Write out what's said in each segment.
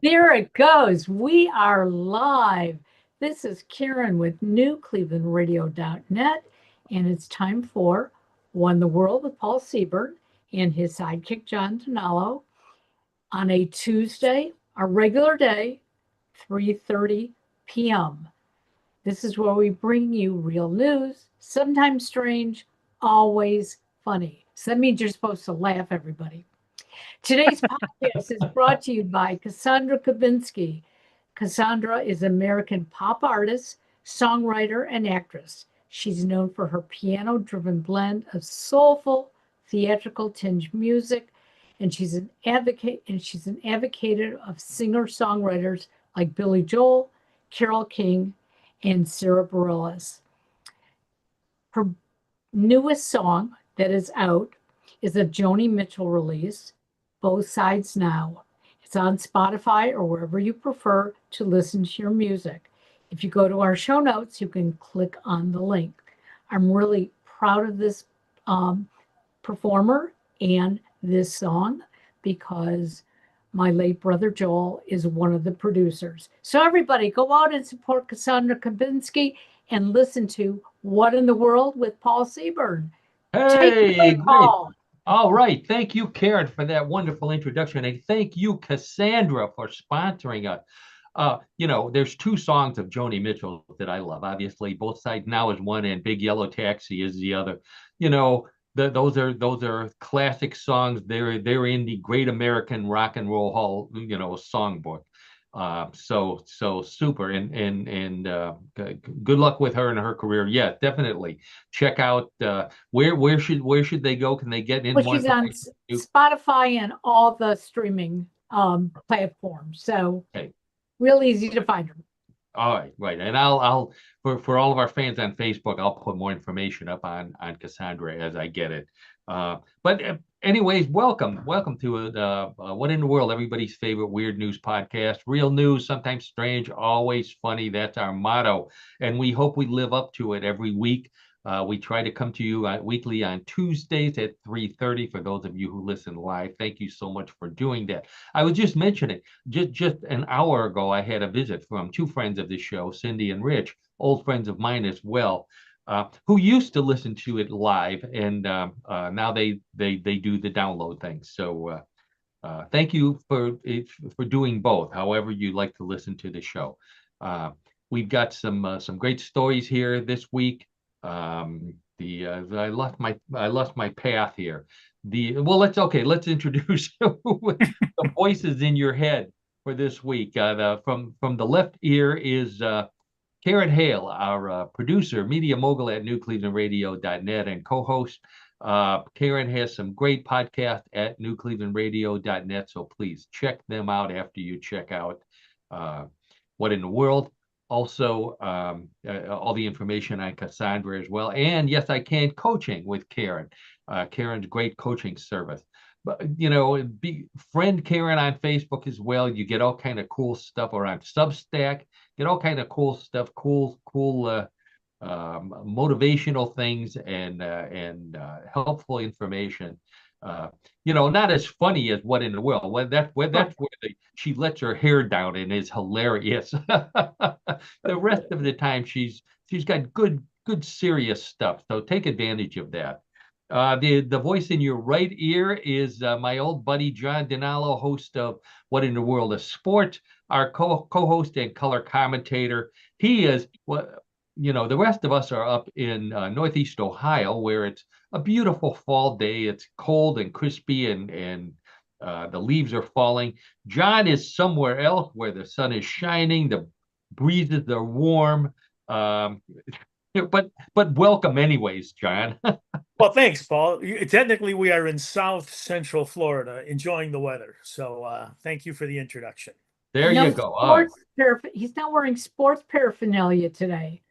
There it goes. We are live. This is Karen with newclevelandradio.net, and it's time for Won the World with Paul Siebert and his sidekick, John Donalo, on a Tuesday, a regular day, 3:30 p.m. This is where we bring you real news, sometimes strange, always funny. So that means you're supposed to laugh, everybody. Today's podcast is brought to you by Cassandra Kubinski. Cassandra is an American pop artist, songwriter, and actress. She's known for her piano-driven blend of soulful, theatrical tinge music, and she's an advocate of singer-songwriters like Billy Joel, Carole King, and Sarah Bareilles. Her newest song that is out is a Joni Mitchell release, Both Sides Now. It's on Spotify or wherever you prefer to listen to your music. If you go to our show notes, you can click on the link. I'm really proud of this performer and this song because my late brother Joel is one of the producers. So everybody go out and support Cassandra Kubinski and listen to What in the World with Paul Seaburn. Take it Hey, away, great. Paul. All right. Thank you, Karen, for that wonderful introduction. And thank you, Cassandra, for sponsoring us. There's two songs of Joni Mitchell that I love. Obviously, Both Sides Now is one, and Big Yellow Taxi is the other. You know, those are classic songs. They're in the Great American Rock and Roll Hall, songbook. So super, and good luck with her and her career. Yeah, definitely check out where should they go? Can they get in Well, more she's on information? Spotify and all the streaming platforms. So Okay. real easy to find her. All right, right. And I'll for all of our fans on Facebook, I'll put more information up on Cassandra as I get it. But anyways, welcome to What in the World, everybody's favorite weird news podcast. Real news, sometimes strange, always funny. That's our motto, and we hope we live up to it every week. We try to come to you weekly on Tuesdays at 3:30. For those of you who listen live, thank you so much for doing that. I was just mentioning, just an hour ago, I had a visit from two friends of the show, Cindy and Rich, old friends of mine as well, who used to listen to it live, and now they do the download thing. So thank you for doing both. However you like to listen to the show. Uh, we've got some great stories here this week. The I lost my path here. Let's introduce the voices in your head for this week. From the left ear is Karen Hale, our producer, media mogul at newclevelandradio.net and co-host. Karen has some great podcasts at newclevelandradio.net, so please check them out after you check out uh, What in the World. Also, all the information on Cassandra as well. And yes, I can coaching with Karen. Karen's great coaching service. But be friend Karen on Facebook as well. You get all kind of cool stuff around Substack. Get all kind of cool stuff, cool motivational things and helpful information. Not as funny as What in the World. That's where she lets her hair down and is hilarious. The rest of the time she's got good serious stuff. So take advantage of that. The voice in your right ear is my old buddy John Dinalo, host of What in the World of Sport, our co-host and color commentator. He is what the rest of us are up in Northeast Ohio, where it's a beautiful fall day. It's cold and crispy, and the leaves are falling. John is somewhere else where the sun is shining, the breezes are warm. Um, but welcome anyways, John. Well, thanks, Paul. Technically, we are in South Central Florida, enjoying the weather. So, thank you for the introduction. There No you go. All right. he's not wearing sports paraphernalia today.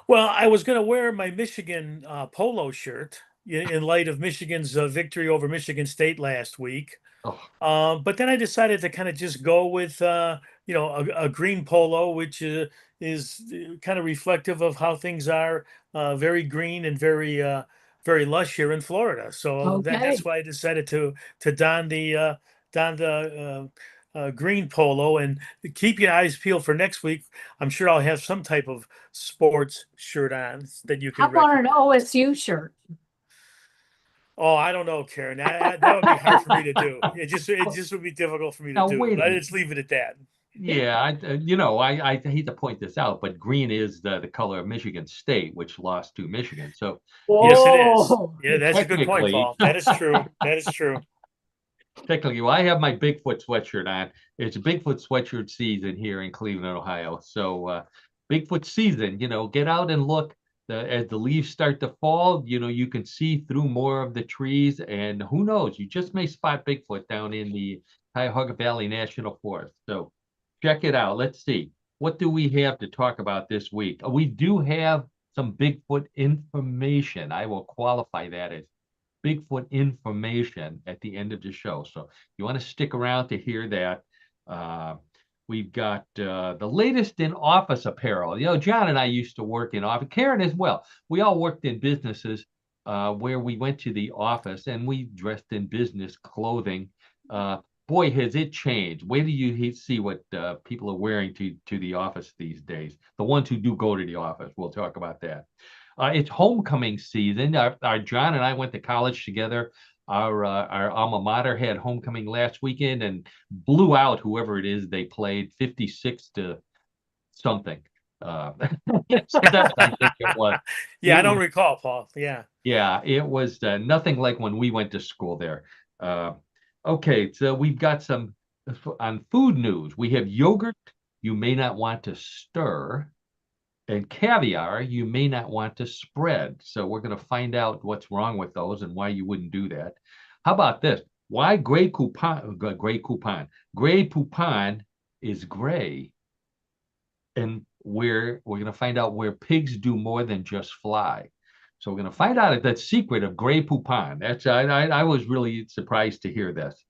Well, I was going to wear my Michigan polo shirt in light of Michigan's victory over Michigan State last week. But then I decided to kind of just go with, a green polo, which is kind of reflective of how things are, very green and very lush here in Florida. So Okay. that's why I decided to don the green polo, and keep your eyes peeled for next week. I'm sure I'll have some type of sports shirt on that you How can about an recognize. OSU shirt? Oh, I don't know, Karen. That would be hard for me to do. It just would be difficult for me to Now, do. wait a minute. Let's leave it at that. Yeah, I hate to point this out, but green is the color of Michigan State, which lost to Michigan. So, Yes, it is. Whoa. Yeah, that's a good point, technically, Paul. That is true. That is true. technically, well, I have my Bigfoot sweatshirt on. It's a Bigfoot sweatshirt season here in Cleveland, Ohio. So, Bigfoot season, get out and look. As the leaves start to fall, you can see through more of the trees, and who knows, you just may spot Bigfoot down in the Cuyahoga Valley National Forest. So, check it out. Let's see. What do we have to talk about this week? We do have some Bigfoot information. I will qualify that as Bigfoot information at the end of the show. So you want to stick around to hear that. Uh, we've got the latest in office apparel. John and I used to work in office, Karen as well. We all worked in businesses where we went to the office and we dressed in business clothing. Boy, has it changed. Where do you see what people are wearing to the office these days? The ones who do go to the office. We'll talk about that. It's homecoming season. Our John and I went to college together. Our alma mater had homecoming last weekend and blew out whoever it is they played 56 to something. So that's I think it was. Yeah, It I don't was, recall, Paul. Yeah. yeah, it was nothing like when we went to school there. Okay, so we've got some on food news. We have yogurt you may not want to stir, and caviar you may not want to spread. So we're going to find out what's wrong with those and why you wouldn't do that. How about this? Why Grey Poupon is gray. And we're going to find out where pigs do more than just fly. So we're going to find out that secret of Grey Poupon. I was really surprised to hear this.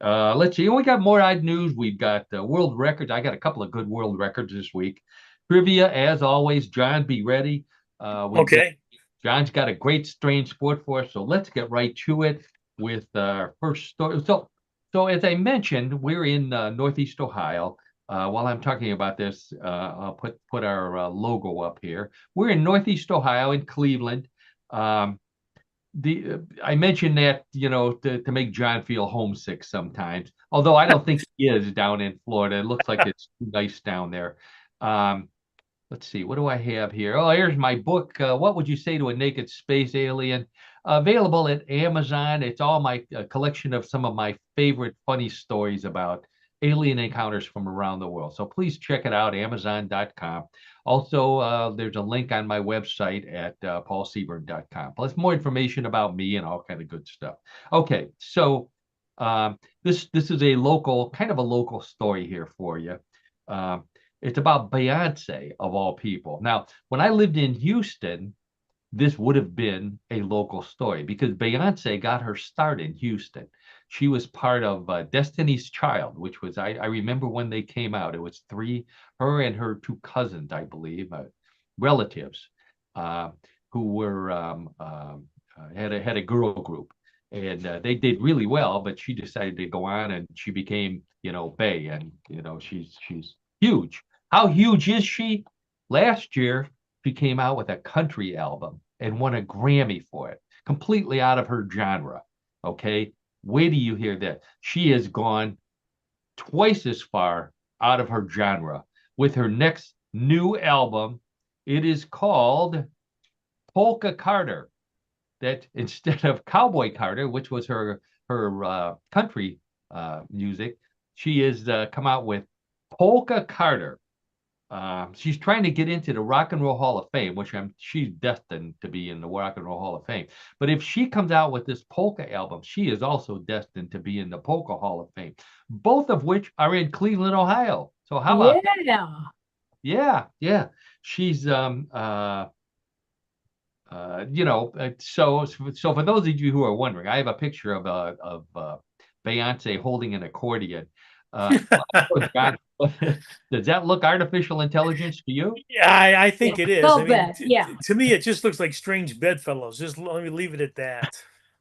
Let's see. We got more odd news. We've got world records. I got a couple of good world records this week. Trivia, as always. John, be ready. Okay. John's got a great strange sport for us. So let's get right to it with our first story. So as I mentioned, we're in Northeast Ohio. While I'm talking about this, I'll put our logo up here. We're in Northeast Ohio in Cleveland. I mentioned that to make John feel homesick sometimes, although I don't think he is down in Florida. It looks like it's nice down there. Let's see, what do I have here? Oh, here's my book. What would you say to a naked space alien? Available at Amazon. It's all my collection of some of my favorite funny stories about alien encounters from around the world. So please check it out, Amazon.com. Also, there's a link on my website at paulseaburn.com. Plus more information about me and all kind of good stuff. Okay, so this is a local story here for you. It's about Beyonce, of all people. Now, when I lived in Houston, this would have been a local story because Beyonce got her start in Houston. She was part of Destiny's Child, which was, I remember when they came out, it was her and her two cousins, I believe, relatives, who were, had a girl group. And they did really well, but she decided to go on and she became, Bey, and, she's huge. How huge is she? Last year, she came out with a country album and won a Grammy for it, completely out of her genre. Okay, wait till you hear that. She has gone twice as far out of her genre with her next new album. It is called Polka Carter. That instead of Cowboy Carter, which was her country music, she has come out with Polka Carter. She's trying to get into the Rock and Roll Hall of Fame, which she's destined to be in the Rock and Roll Hall of Fame. But if she comes out with this polka album, she is also destined to be in the Polka Hall of Fame, both of which are in Cleveland, Ohio. So how about that? Yeah. She's so for those of you who are wondering, I have a picture of Beyonce holding an accordion. Does that look artificial intelligence to you? Yeah, I think it is. I mean, yeah. to me, it just looks like strange bedfellows. Just let me leave it at that.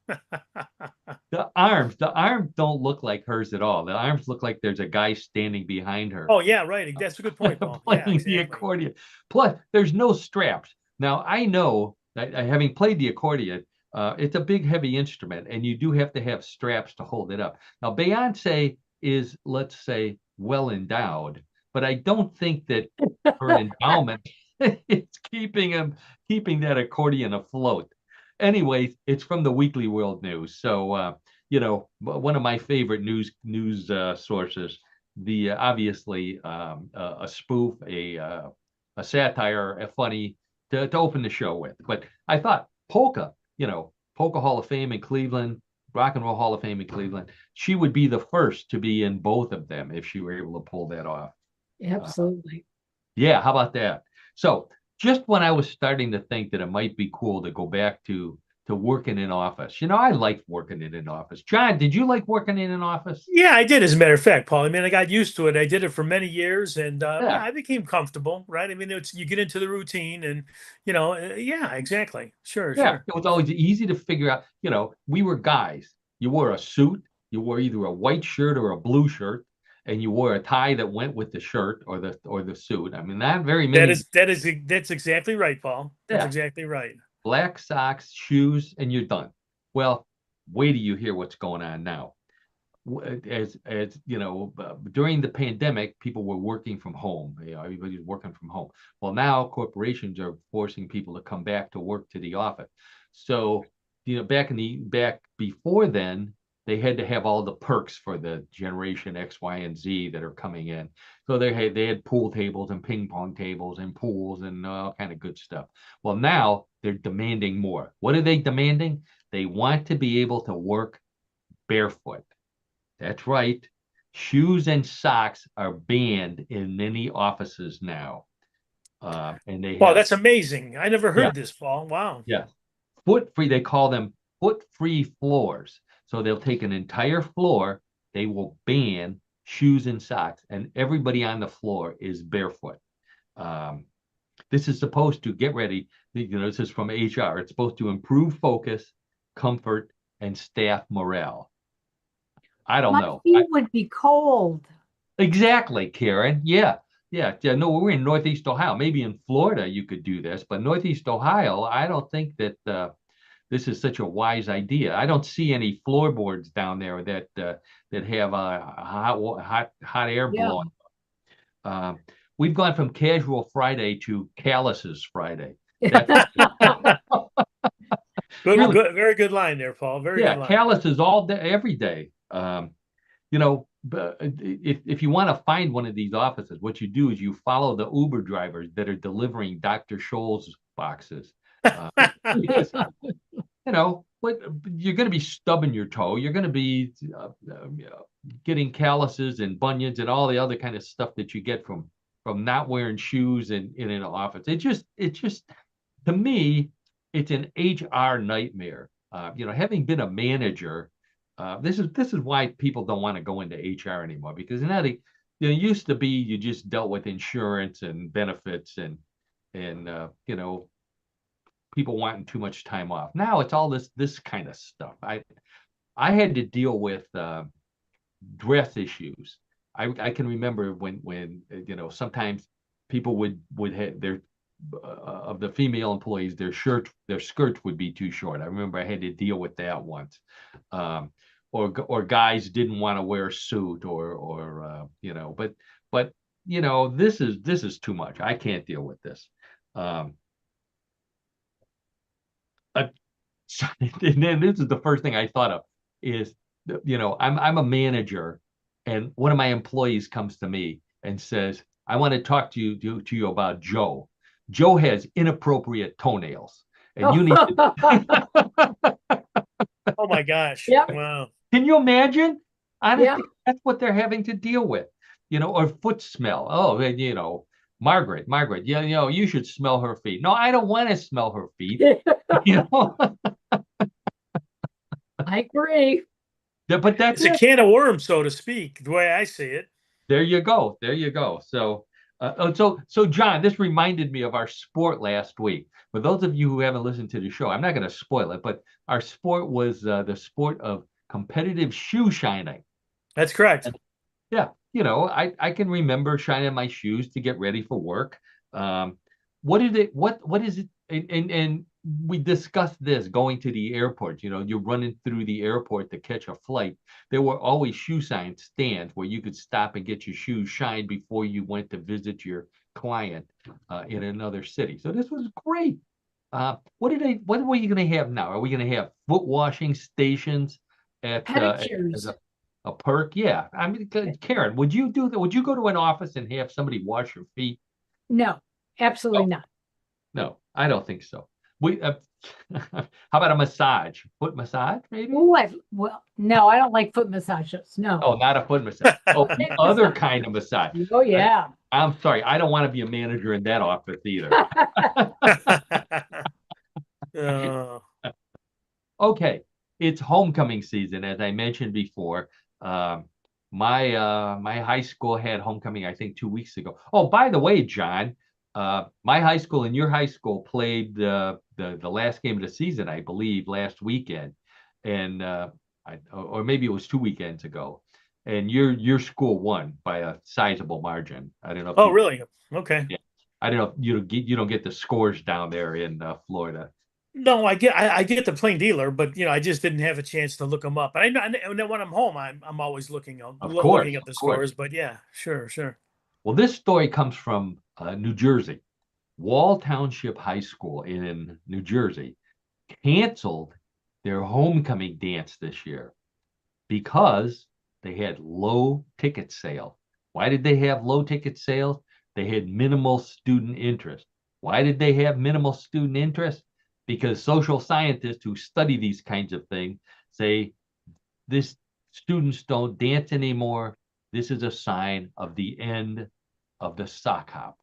The arms don't look like hers at all. The arms look like there's a guy standing behind her. Oh yeah, right. That's a good point, Paul. Yeah, playing the exactly. accordion. Plus, there's no straps. Now, I know that having played the accordion, it's a big, heavy instrument, and you do have to have straps to hold it up. Now, Beyonce is, let's say, well endowed, but I don't think that her endowment is keeping that accordion afloat. Anyways, it's from the Weekly World News, so one of my favorite news sources. The obviously a spoof, a satire, a funny to open the show with. But I thought polka, polka Hall of Fame in Cleveland, Rock and Roll Hall of Fame in Cleveland. She would be the first to be in both of them if she were able to pull that off. Absolutely. Yeah, how about that? So just when I was starting to think that it might be cool to go back to working in office, I liked working in an office. John, did you like working in an office? Yeah, I did, as a matter of fact, Paul. I mean, I got used to it. I did it for many years, and Yeah. I became comfortable, right? I mean, you get into the routine, and yeah, exactly. Sure. It was always easy to figure out. We were guys. You wore a suit. You wore either a white shirt or a blue shirt, and you wore a tie that went with the shirt or the suit. I mean, not very many. That's exactly right, Paul. That's exactly right. Black socks, shoes, and you're done. Well, wait till you hear what's going on now. As during the pandemic, people were working from home. Everybody's working from home. Well, now corporations are forcing people to come back to work to the office. So, back before then, they had to have all the perks for the generation X, Y, and Z that are coming in. So they had pool tables and ping pong tables and pools and all kind of good stuff. Well, now they're demanding more. What are they demanding? They want to be able to work barefoot. That's right. Shoes and socks are banned in many offices now. And they Wow, that's amazing. I never heard this, Paul. Wow. Yeah. Foot free, they call them foot free floors. So they'll take an entire floor, they will ban shoes and socks, and everybody on the floor is barefoot. This is supposed to, get ready, this is from HR. It's supposed to improve focus, comfort, and staff morale. I don't know. My feet would be cold. Exactly, Karen. Yeah. No, we're in Northeast Ohio. Maybe in Florida you could do this, but Northeast Ohio, I don't think that this is such a wise idea. I don't see any floorboards down there that have hot air blowing. We've gone from Casual Friday to Calluses Friday. Good, very good line there, Paul. Very good line. Calluses all day, every day. If you want to find one of these offices, what you do is you follow the Uber drivers that are delivering Dr. Scholl's boxes. But you're going to be stubbing your toe. You're going to be getting calluses and bunions and all the other kind of stuff that you get from not wearing shoes in an office. It just to me, it's an HR nightmare. Having been a manager, this is why people don't want to go into HR anymore, because it used to be you just dealt with insurance and benefits and people wanting too much time off. Now it's all this kind of stuff. I had to deal with dress issues. I can remember when sometimes people would have their of the female employees, their skirts would be too short. I remember I had to deal with that once. Or guys didn't want to wear a suit but this is too much. I can't deal with this. And then this is the first thing I thought of is, I'm a manager, and one of my employees comes to me and says, I want to talk to you about Joe. Joe has inappropriate toenails, and you need to. Oh my gosh! Yep. Wow. Can you imagine? Honestly, that's what they're having to deal with, or foot smell. Oh, Margaret, you should smell her feet. No, I don't want to smell her feet. I agree. But that's it's a can of worms, so to speak, the way I see it. There you go. So, So John, this reminded me of our sport last week. For those of you who haven't listened to the show, I'm not going to spoil it, but our sport was the sport of competitive shoe shining. That's correct. Yeah, I can remember shining my shoes to get ready for work. What is it? What is it? And we discussed this going to the airport. You're running through the airport to catch a flight. There were always shoe sign stands where you could stop and get your shoes shined before you went to visit your client in another city. So this was great. What are you going to have now? Are we going to have foot washing stations at Pedicures. a perk? Yeah. I mean, Karen, would you do that? Would you go to an office and have somebody wash your feet? No, absolutely not. No, I don't think so. How about a massage? Foot massage, maybe? Oh, well, no, I don't like foot massages. No. Oh, not a foot massage. Oh, other kind of massage. Oh, yeah. I'm sorry. I don't want to be a manager in that office either. Okay, it's homecoming season, as I mentioned before. My high school had homecoming, I think, 2 weeks ago. Oh, by the way, John, my high school and your high school played the last game of the season, I believe, last weekend, and or maybe it was 2 weekends ago, and your school won by a sizable margin. I don't know. Oh, really? Okay. Yeah, I don't know if you don't get the scores down there in Florida. No, I get the plain dealer, but I just didn't have a chance to look them up. And I know when I'm home, I'm always looking up the scores. But yeah, sure. Well, this story comes from New Jersey. Wall Township High School in New Jersey canceled their homecoming dance this year because they had low ticket sales. Why did they have low ticket sales? They had minimal student interest. Why did they have minimal student interest? Because social scientists who study these kinds of things say this students don't dance anymore. This is a sign of the end of the sock hop.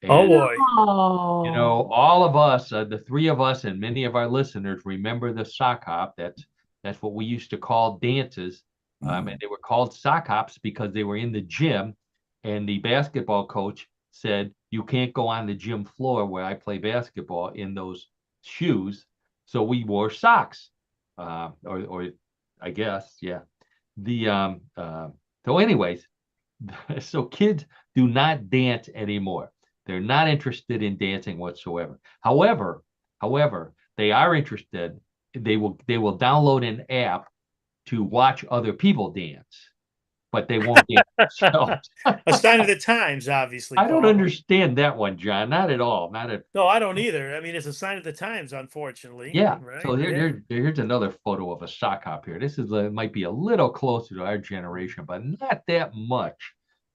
And, oh boy. All of us, the three of us and many of our listeners remember the sock hop. That's what we used to call dances. And they were called sock hops because they were in the gym, and the basketball coach said, you can't go on the gym floor where I play basketball in those shoes. So we wore socks, or I guess, yeah. So anyways, so kids do not dance anymore. They're not interested in dancing whatsoever. However, they are interested. They will download an app to watch other people dance, but they won't dance themselves. A sign of the times, obviously. I don't understand that one, John. Not at all. No, I don't either. I mean, it's a sign of the times, unfortunately. Yeah. Right? So here's another photo of a sock hop here. This might be a little closer to our generation, but not that much.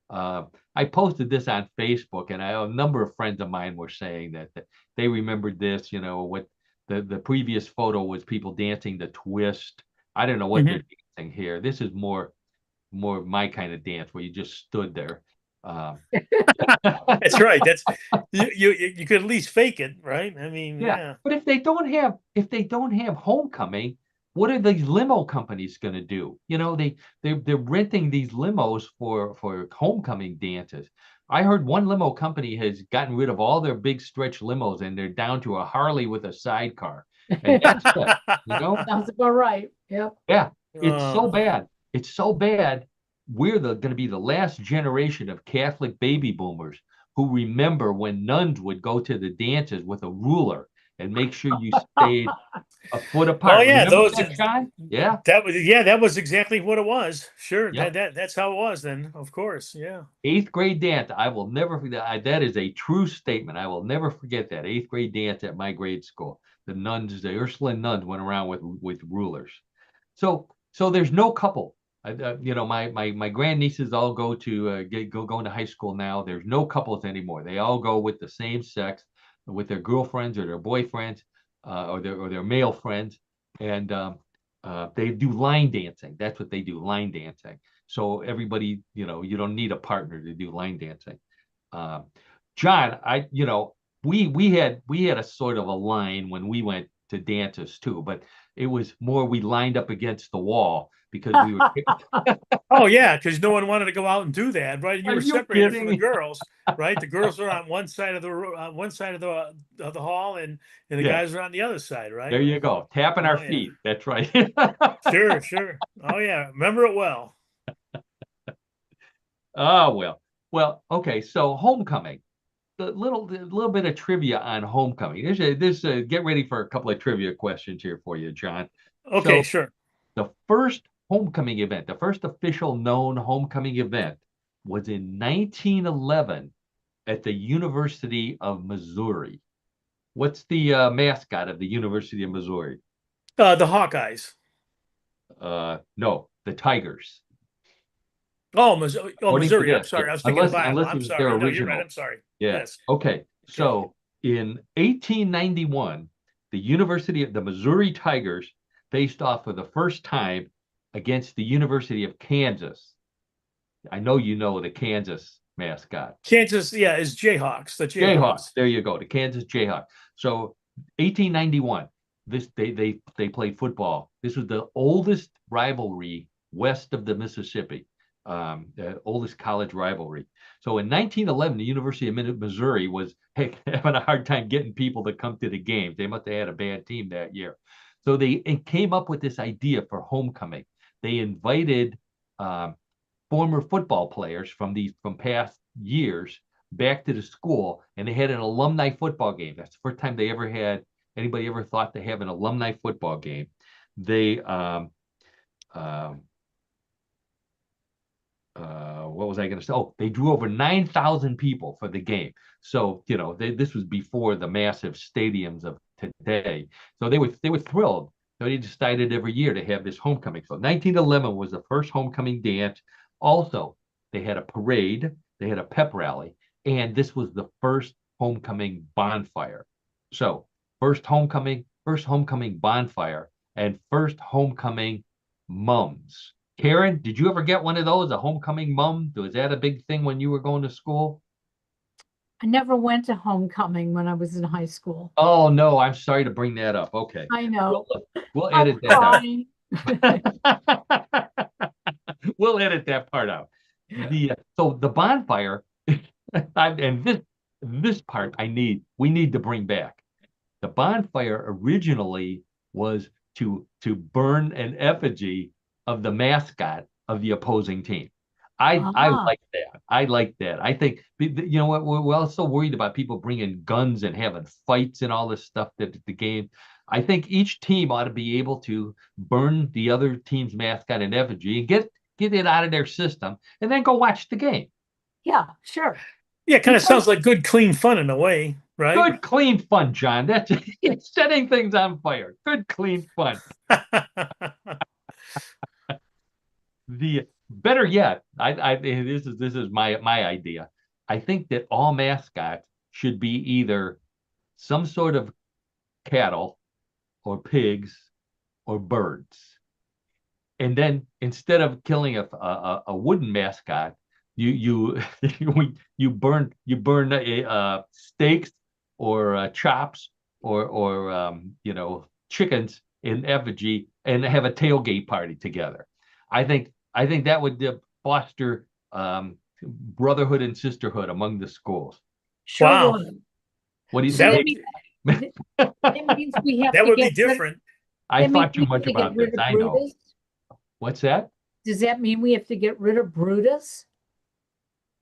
I posted this on Facebook, and a number of friends of mine were saying that they remembered this. What the previous photo was people dancing the twist. I don't know what they're dancing here. This is more my kind of dance where you just stood there. That's right. That's you could at least fake it, right? I mean, yeah. But if they don't have homecoming, what are these limo companies going to do? They're renting these limos for homecoming dances. I heard one limo company has gotten rid of all their big stretch limos, and they're down to a Harley with a sidecar. And that's it. Sounds about right. Yep. Yeah. It's so bad. It's so bad. We're going to be the last generation of Catholic baby boomers who remember when nuns would go to the dances with a ruler and make sure you stayed a foot apart. Oh yeah, those guys. Yeah, that was exactly what it was. Sure, yep. that's how it was then. Of course, yeah. 8th grade dance. I will never forget. That is a true statement. I will never forget that 8th grade dance at my grade school. The nuns, the Ursuline nuns, went around with rulers. So there's no couple. My grandnieces all go into high school now. There's no couples anymore. They all go with the same sex, with their girlfriends or their boyfriends, or their male friends, and they do line dancing. That's what they do, line dancing. So everybody, you don't need a partner to do line dancing. John, we had a sort of a line when we went to dances too, but it was more we lined up against the wall because we were. Oh yeah, because no one wanted to go out and do that, right? And you Are were you separated from the kidding? girls, right? The girls were on one side of the hall, and the Yeah, guys were on the other side, right? there you go, tapping our Oh yeah, feet. That's right. sure, sure. Oh yeah, remember it well. Oh well. Okay, so homecoming. The little bit of trivia on homecoming. Get ready for a couple of trivia questions here for you, John. Okay, So sure. the first homecoming event, the first official known homecoming event, was in 1911 at the University of Missouri. What's the mascot of the University of Missouri? The Hawkeyes. No, the Tigers. Oh, Missouri. Oh, According to Missouri. I'm this, yeah, sorry. I was thinking of unless Iowa. unless it I'm was their sorry. No, you're right. original. I'm sorry. Yeah. Yes. Okay. Okay. So in 1891, the University of the Missouri Tigers faced off for the first time against the University of Kansas. I know you know the Kansas mascot. Kansas, yeah, is Jayhawks. The Jayhawks. Jayhawks. There you go. The Kansas Jayhawks. So 1891, they played football. This was the oldest rivalry west of the Mississippi, the oldest college rivalry. So in 1911, the University of Missouri was having a hard time getting people to come to the games. They must have had a bad team that year. So they came up with this idea for homecoming. They invited former football players from past years back to the school, and they had an alumni football game. That's the first time they ever had anybody ever thought to have an alumni football game. They what was I going to say? Oh, they drew over 9,000 people for the game. So this was before the massive stadiums of today. So they were thrilled. So they decided every year to have this homecoming. So 1911 was the first homecoming dance. Also, they had a parade, they had a pep rally, and this was the first homecoming bonfire. So first homecoming bonfire, and first homecoming mums. Karen, did you ever get one of those, a homecoming mum? Was that a big thing when you were going to school? I never went to homecoming when I was in high school. Oh no, I'm sorry to bring that up. Okay. I know. We'll I'm edit that out. crying. We'll edit that part out. So the bonfire, and this part we need to bring back. The bonfire originally was to burn an effigy of the mascot of the opposing team. I like that. I like that. I think what we're also worried about people bringing guns and having fights and all this stuff that the game. I think each team ought to be able to burn the other team's mascot and effigy and get it out of their system, and then go watch the game. Yeah, sure. Yeah, kind of sounds like good, clean fun in a way, right? Good, clean fun, John. That's it's setting things on fire. Good, clean fun. The better yet, this is my idea. I think that all mascots should be either some sort of cattle or pigs or birds. And then instead of killing a wooden mascot, you you burn steaks or chops or chickens in effigy and have a tailgate party together. I think that would foster brotherhood and sisterhood among the schools. Sure Wow. would. What do you That think? That means we have that to would be get rid of, different. I that thought means too we much have to get about rid this. of I know. Brutus? What's that? Does that mean we have to get rid of Brutus?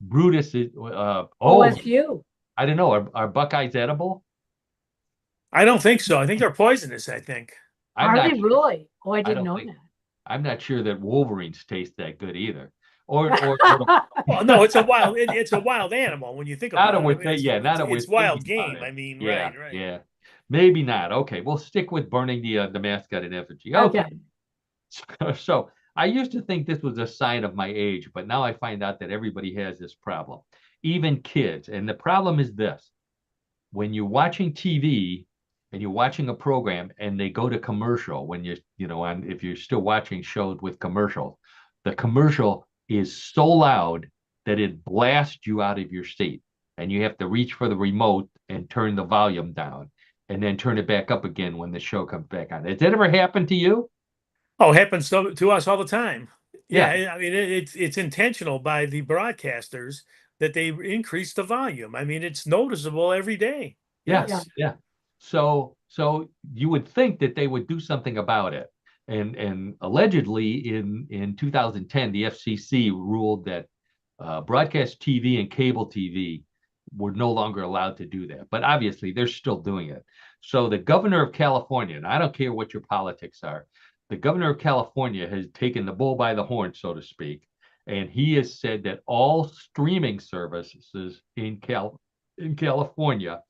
Brutus is OSU. I don't know. Are Buckeyes edible? I don't think so. I think they're poisonous, I think. I'm Are not they sure. really? Oh, I didn't don't know think- that. I'm not sure that Wolverines taste that good either. Or Well, no, it's a wild animal when you think not about a it. with yeah, not a with It's wild thinking about game. it. I mean, Yeah, right. yeah. Maybe not. Okay, we'll stick with burning the mascot in effigy. Okay. So I used to think this was a sign of my age, but now I find out that everybody has this problem, even kids. And the problem is this: when you're watching TV and you're watching a program and they go to commercial, when if you're still watching shows with commercials, the commercial is so loud that it blasts you out of your seat, and you have to reach for the remote and turn the volume down. and then turn it back up again when the show comes back on. Has that ever happened to you? Oh, happens to us all the time. Yeah. Yeah, I mean it's intentional by the broadcasters that they increase the volume. I mean it's noticeable every day. Yeah. Yes. Yeah. So you would think that they would do something about it. And allegedly in 2010, the FCC ruled that broadcast TV and cable TV were no longer allowed to do that. But obviously, they're still doing it. So the governor of California, and I don't care what your politics are, the governor of California has taken the bull by the horn, so to speak, and he has said that all streaming services in California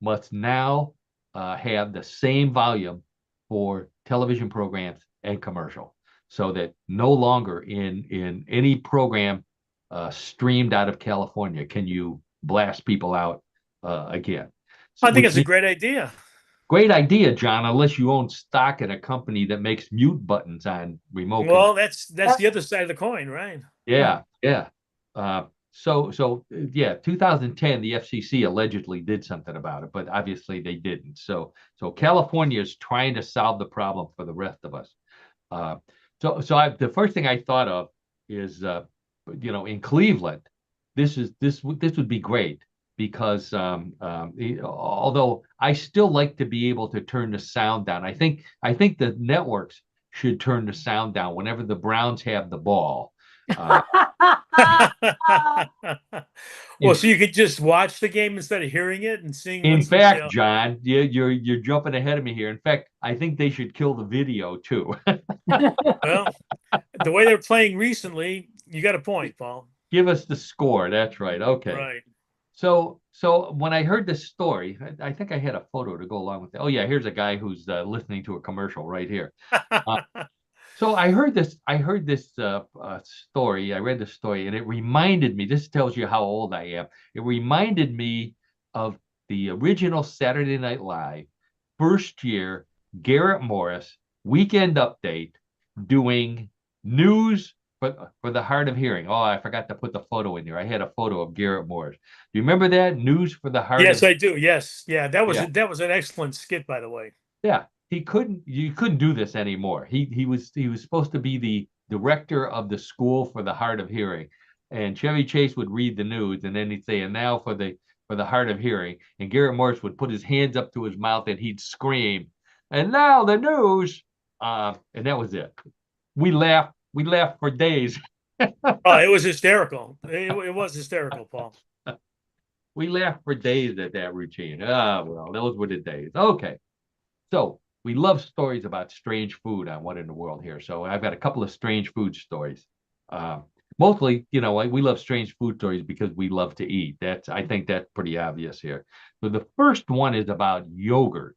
must now have the same volume for television programs and commercial, so that no longer in any program streamed out of California can you blast people out again. So, I think it's a great idea. great idea, John, unless you own stock in a company that makes mute buttons on remote control. Well, that's the other side of the coin, right? Yeah, yeah. Yeah, 2010, the FCC allegedly did something about it, but obviously they didn't. So California is trying to solve the problem for the rest of us. The first thing I thought of is, in Cleveland, this would be great because although I still like to be able to turn the sound down, I think the networks should turn the sound down whenever the Browns have the ball. Well, so you could just watch the game instead of hearing it and seeing. In fact, John, you're jumping ahead of me here. In fact, I think they should kill the video too. Well, the way they're playing recently, you got a point, Paul. Give us the score. That's right. Okay. Right. So when I heard this story, I think I had a photo to go along with it. Oh yeah, here's a guy who's listening to a commercial right here. So I heard this story. I read the story, and it reminded me. This tells you how old I am. It reminded me of the original Saturday Night Live, first year, Garrett Morris, Weekend Update, doing news for the hard of hearing. Oh, I forgot to put the photo in there. I had a photo of Garrett Morris. Do you remember that? News for the hard Yes, of I do. Yes. Yeah, that was an excellent skit, by the way. Yeah. You couldn't do this anymore. He was supposed to be the director of the school for the hard of hearing, and Chevy Chase would read the news, and then he'd say, "And now for the hard of hearing," and Garrett Morris would put his hands up to his mouth and he'd scream, "And now the news," and that was it. We laughed for days. Oh, it was hysterical. It was hysterical, Paul. We laughed for days at that routine. Well, those were the days. Okay, so. We love stories about strange food on What in the World here. So I've got a couple of strange food stories. Mostly, we love strange food stories because we love to eat. I think that's pretty obvious here. So the first one is about yogurt,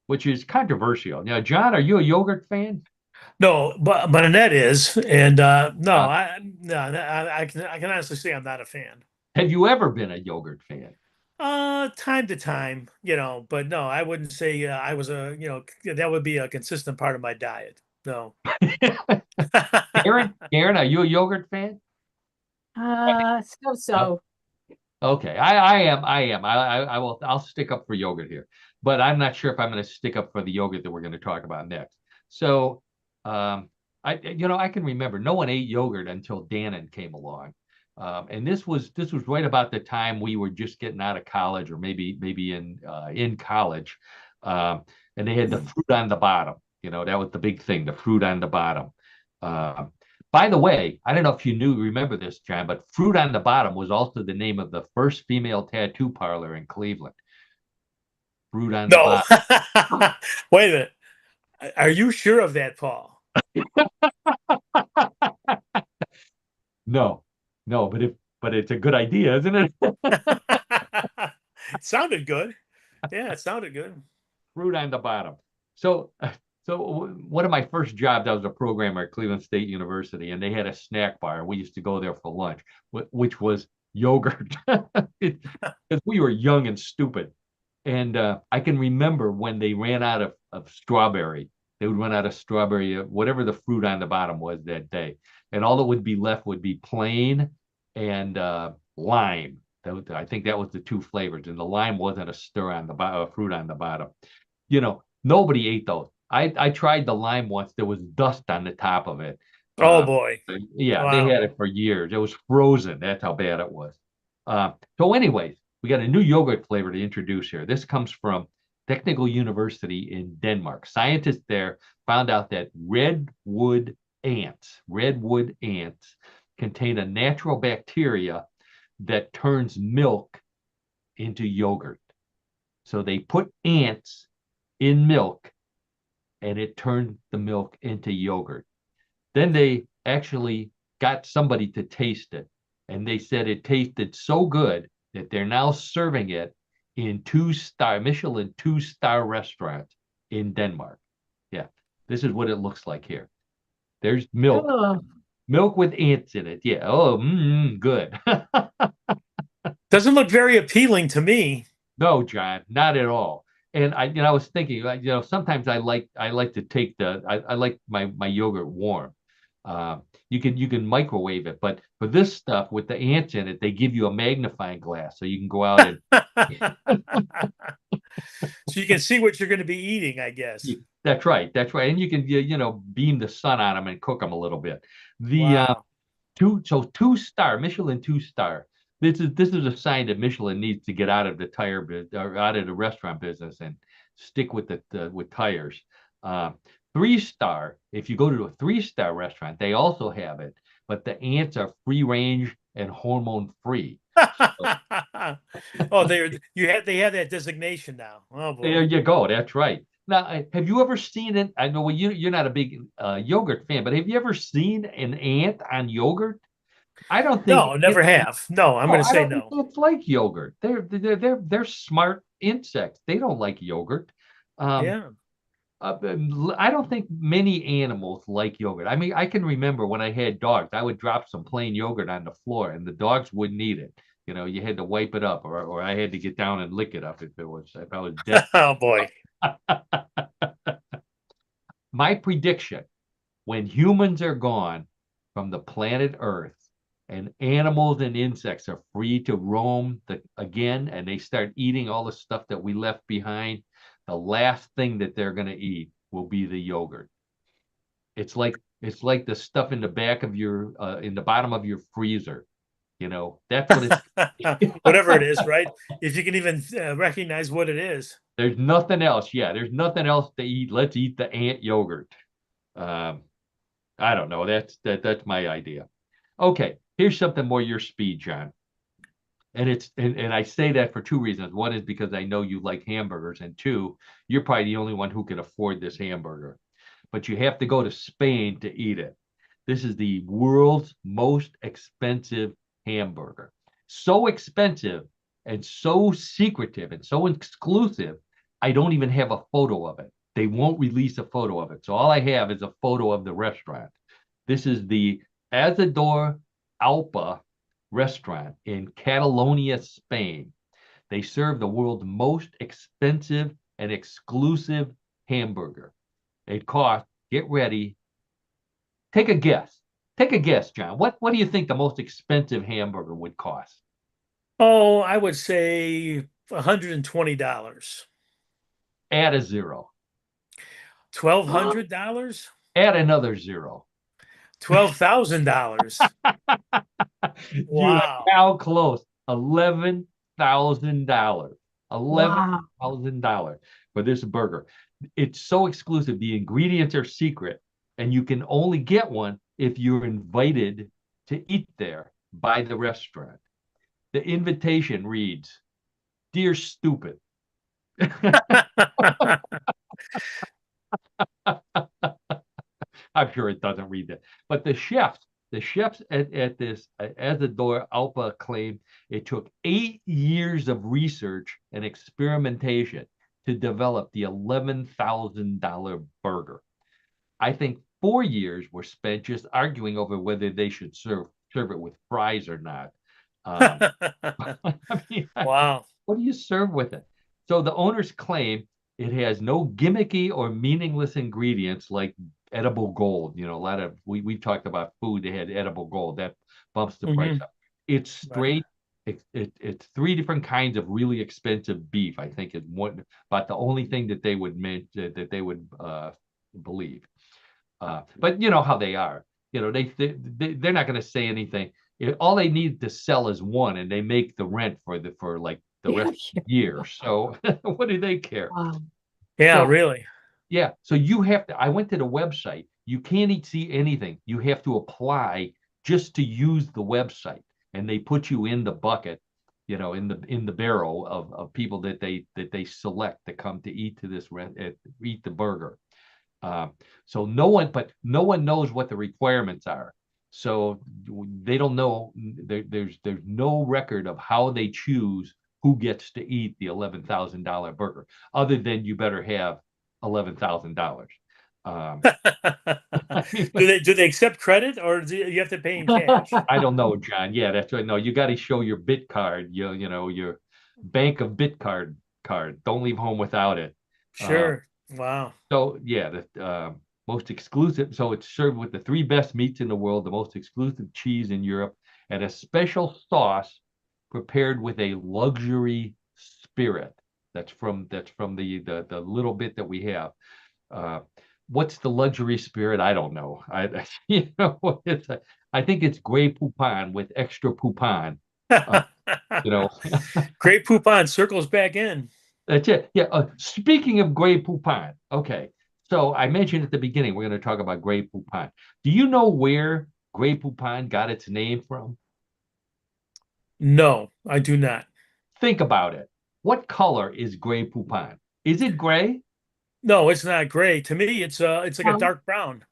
which is controversial. Now, John, are you a yogurt fan? No, but Annette is, and I can honestly say I'm not a fan. Have you ever been a yogurt fan? Time to time, but no, I wouldn't say I was that would be a consistent part of my diet. No. Karen, are you a yogurt fan? So. Okay, I am. I'll stick up for yogurt here, but I'm not sure if I'm going to stick up for the yogurt that we're going to talk about next. So, I can remember no one ate yogurt until Dannon came along. And this was right about the time we were just getting out of college, or maybe in college, and they had the fruit on the bottom. That was the big thing, the fruit on the bottom. By the way, I don't know if you remember this, John, but Fruit on the Bottom was also the name of the first female tattoo parlor in Cleveland. Fruit on the Bottom. Wait a minute. Are you sure of that, Paul? No, but it's a good idea, isn't it? It sounded good. Yeah, it sounded good. Fruit on the Bottom. So one of my first jobs, I was a programmer at Cleveland State University, and they had a snack bar. We used to go there for lunch, which was yogurt, because we were young and stupid. And I can remember when they ran out of strawberry. They would run out of strawberry, whatever the fruit on the bottom was that day. And all that would be left would be plain and lime, I think that was the two flavors, and the lime wasn't a stir on the fruit on the bottom. You know, nobody ate those. I tried the lime once. There was dust on the top of it. Oh boy. Yeah, they Wow. had it for years. It was frozen. That's how bad it was. So anyways, we got a new yogurt flavor to introduce here. This comes from Technical University in Denmark. Scientists there found out that redwood ants contain a natural bacteria that turns milk into yogurt. So they put ants in milk and it turned the milk into yogurt. Then they actually got somebody to taste it, and they said it tasted so good that they're now serving it in Michelin 2-star restaurants in Denmark. Yeah, this is what it looks like here. There's milk, milk with ants in it. Yeah. Oh, good. Doesn't look very appealing to me. No, John, not at all. And I was thinking, sometimes I like to take I like my yogurt warm. You can microwave it, but for this stuff with the ants in it, they give you a magnifying glass so you can go out and so you can see what you're going to be eating, I guess. That's right, and you can beam the sun on them and cook them a little bit. Wow. 2-star Michelin 2-star. This is a sign that Michelin needs to get out of the tire business or out of the restaurant business and stick with with tires. 3-star, if you go to a 3-star restaurant, they also have it, but the ants are free range and hormone free. Oh, they have that designation now. Oh boy. There you go. That's right. Now, have you ever seen it? I know you're not a big yogurt fan, but have you ever seen an ant on yogurt? I don't think. No, never have. No, I'm going to say no. It's like yogurt. They're smart insects. They don't like yogurt. Yeah. I don't think many animals like yogurt. I mean, I can remember when I had dogs, I would drop some plain yogurt on the floor, and the dogs wouldn't eat it. You had to wipe it up, or I had to get down and lick it up if I was dead. Oh boy. My prediction: when humans are gone from the planet Earth, and animals and insects are free to roam again, and they start eating all the stuff that we left behind, the last thing that they're going to eat will be the yogurt. It's like the stuff in the back of your in the bottom of your freezer. That's what it's. Whatever it is, right? If you can even recognize what it is. There's nothing else. Yeah, there's nothing else to eat. Let's eat the ant yogurt. I don't know. That's my idea. Okay, here's something more your speed, John. And I say that for two reasons. One is because I know you like hamburgers, and two, you're probably the only one who can afford this hamburger. But you have to go to Spain to eat it. This is the world's most expensive hamburger. So expensive and so secretive and so exclusive, I don't even have a photo of it. They won't release a photo of it. So all I have is a photo of the restaurant. This is the Asador Alpa restaurant in Catalonia, Spain. They serve the world's most expensive and exclusive hamburger. It costs, get ready, take a guess. Take a guess, John. What do you think the most expensive hamburger would cost? Oh, I would say $120. Add a zero. $1,200? Add another zero. $12,000. Wow. How close? $11,000. $11,000 for this burger. It's so exclusive. The ingredients are secret, and you can only get one if you're invited to eat there by the restaurant. The invitation reads, "Dear Stupid." I'm sure it doesn't read that. But the chefs at this Asador Alpa claim it took 8 years of research and experimentation to develop the $11,000 burger. I think 4 years were spent just arguing over whether they should serve it with fries or not. I mean, wow. What do you serve with it? So the owners claim it has no gimmicky or meaningless ingredients like edible gold. A lot of we've talked about food that had edible gold that bumps the price up. It's straight. it's three different kinds of really expensive beef. I think is one about the only thing that they would believe. But you know how they are. You know they're not going to say anything. All they need to sell is one, and they make the rent for like the rest of the year. So what do they care? Wow. Yeah, So, really. yeah. So you have to. I went to the website. You can't see anything. You have to apply just to use the website, and they put you in the bucket, in the barrel of people that they select to come to eat to this eat the burger. So no one knows what the requirements are. So they don't know. There's no record of how they choose who gets to eat the $11,000 burger, other than you better have $11,000. Do they accept credit, or do you have to pay in cash? I don't know, John. Yeah, that's right. No, you got to show your bit card. Your bank of bit card. Don't leave home without it. Sure. Wow. So yeah, the most exclusive. So it's served with the three best meats in the world, the most exclusive cheese in Europe, and a special sauce prepared with a luxury spirit. That's from the little bit that we have. Uh, what's the luxury spirit? I don't know. I think it's Grey Poupon with extra Poupon. Great Poupon circles back in. That's it. Yeah. Speaking of Grey Poupon, okay. So I mentioned at the beginning we're going to talk about Grey Poupon. Do you know where Grey Poupon got its name from? No, I do not. Think about it. What color is Grey Poupon? Is it gray? No, it's not gray. To me, it's like a dark brown.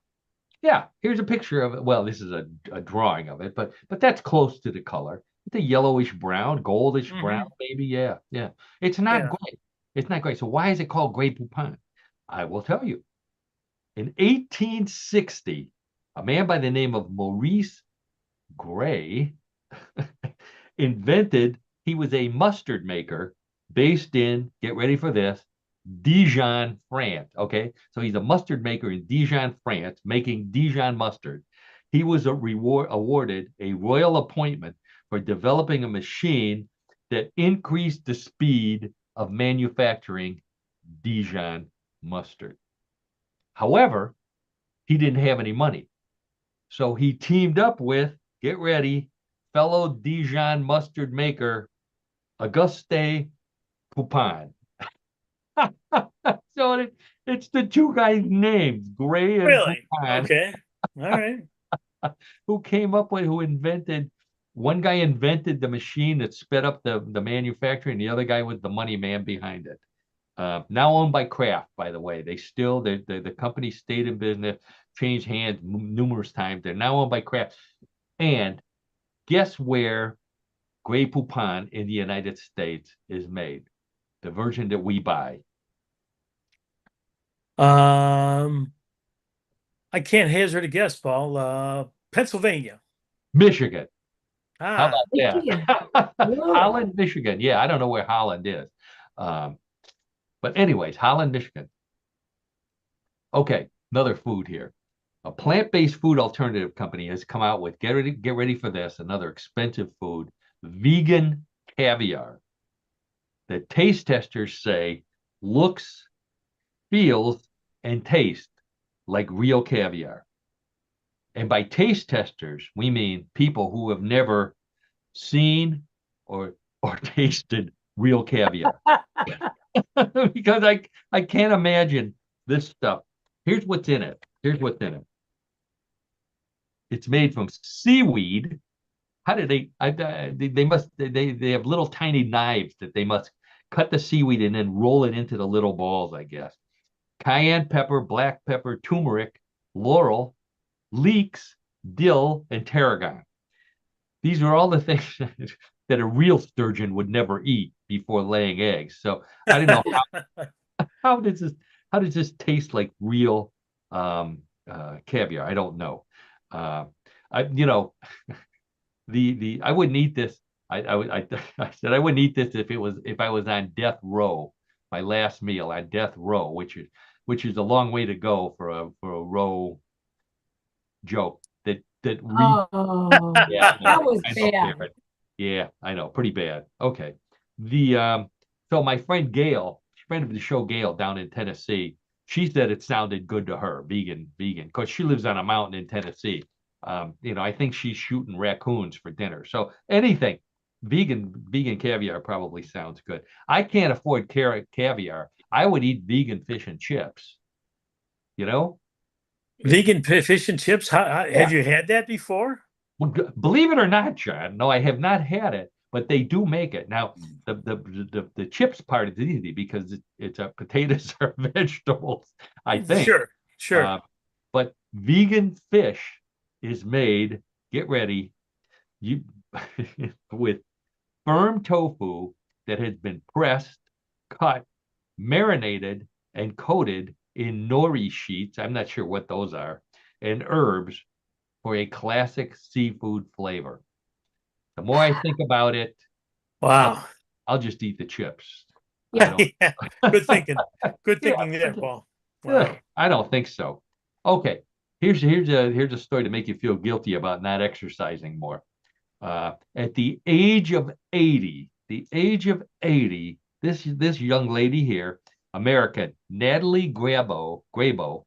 Yeah. Here's a picture of it. Well, this is a drawing of it, but that's close to the color. It's a yellowish brown, goldish brown, maybe. Yeah. Yeah. It's not gray. It's not gray. So why is it called Grey Poupon? I will tell you. In 1860, a man by the name of Maurice Gray he was a mustard maker based in, get ready for this, Dijon, France. Okay. So he's a mustard maker in Dijon, France, making Dijon mustard. He was awarded a royal appointment for developing a machine that increased the speed of manufacturing Dijon mustard. However, he didn't have any money. So he teamed up with, get ready, fellow Dijon mustard maker, Auguste Poupon. So it's the two guys' names, Gray and Really? Poupon. Okay. All right. One guy invented the machine that sped up the manufacturing, the other guy was the money man behind it. Now owned by Kraft, by the way. The company stayed in business, changed hands numerous times. They're now owned by Kraft. And guess where Grey Poupon in the United States is made? The version that we buy. I can't hazard a guess, Paul. Pennsylvania. Michigan. How Ah, about Michigan. that? Whoa. Holland, Michigan. Yeah, I don't know where Holland is. But anyways, Holland, Michigan. Okay, another food here. A plant-based food alternative company has come out with, get ready for this, another expensive food, vegan caviar. The taste testers say looks, feels, and tastes like real caviar. And by taste testers, we mean people who have never seen or tasted real caviar. Because I can't imagine this stuff. Here's what's in it. It's made from seaweed. How do they have little tiny knives that they must cut the seaweed and then roll it into the little balls, I guess. Cayenne pepper, black pepper, turmeric, laurel, leeks, dill, and tarragon. These are all the things that a real sturgeon would never eat before laying eggs. So I don't know how does this taste like real caviar? I don't know. I wouldn't eat this. I said I wouldn't eat this if I was on death row, my last meal on death row, which is a long way to go for a row joke. Oh, Yeah, that was I know, bad. Karen. Yeah, I know, pretty bad. Okay. So my friend Gail, friend of the show Gail down in Tennessee, she said it sounded good to her, vegan, because she lives on a mountain in Tennessee. I think she's shooting raccoons for dinner. So anything, vegan caviar probably sounds good. I can't afford caviar. I would eat vegan fish and chips, you know? Vegan fish and chips. Yeah. Have you had that before? Well, believe it or not, John, no, I have not had it, but they do make it. Now, the chips part is easy because it's potatoes are vegetables, I think. Sure, sure. But vegan fish is made, get ready, you with firm tofu that has been pressed, cut, marinated, and coated in nori sheets. I'm not sure what those are, and herbs for a classic seafood flavor. The more I think about it, Wow. I'll just eat the chips. Yeah. Yeah. Good thinking. Good Yeah, thinking there, Paul. Wow. I don't think so. Okay, here's a story to make you feel guilty about not exercising more. At the age of 80, this young lady here, American Natalie Grabo,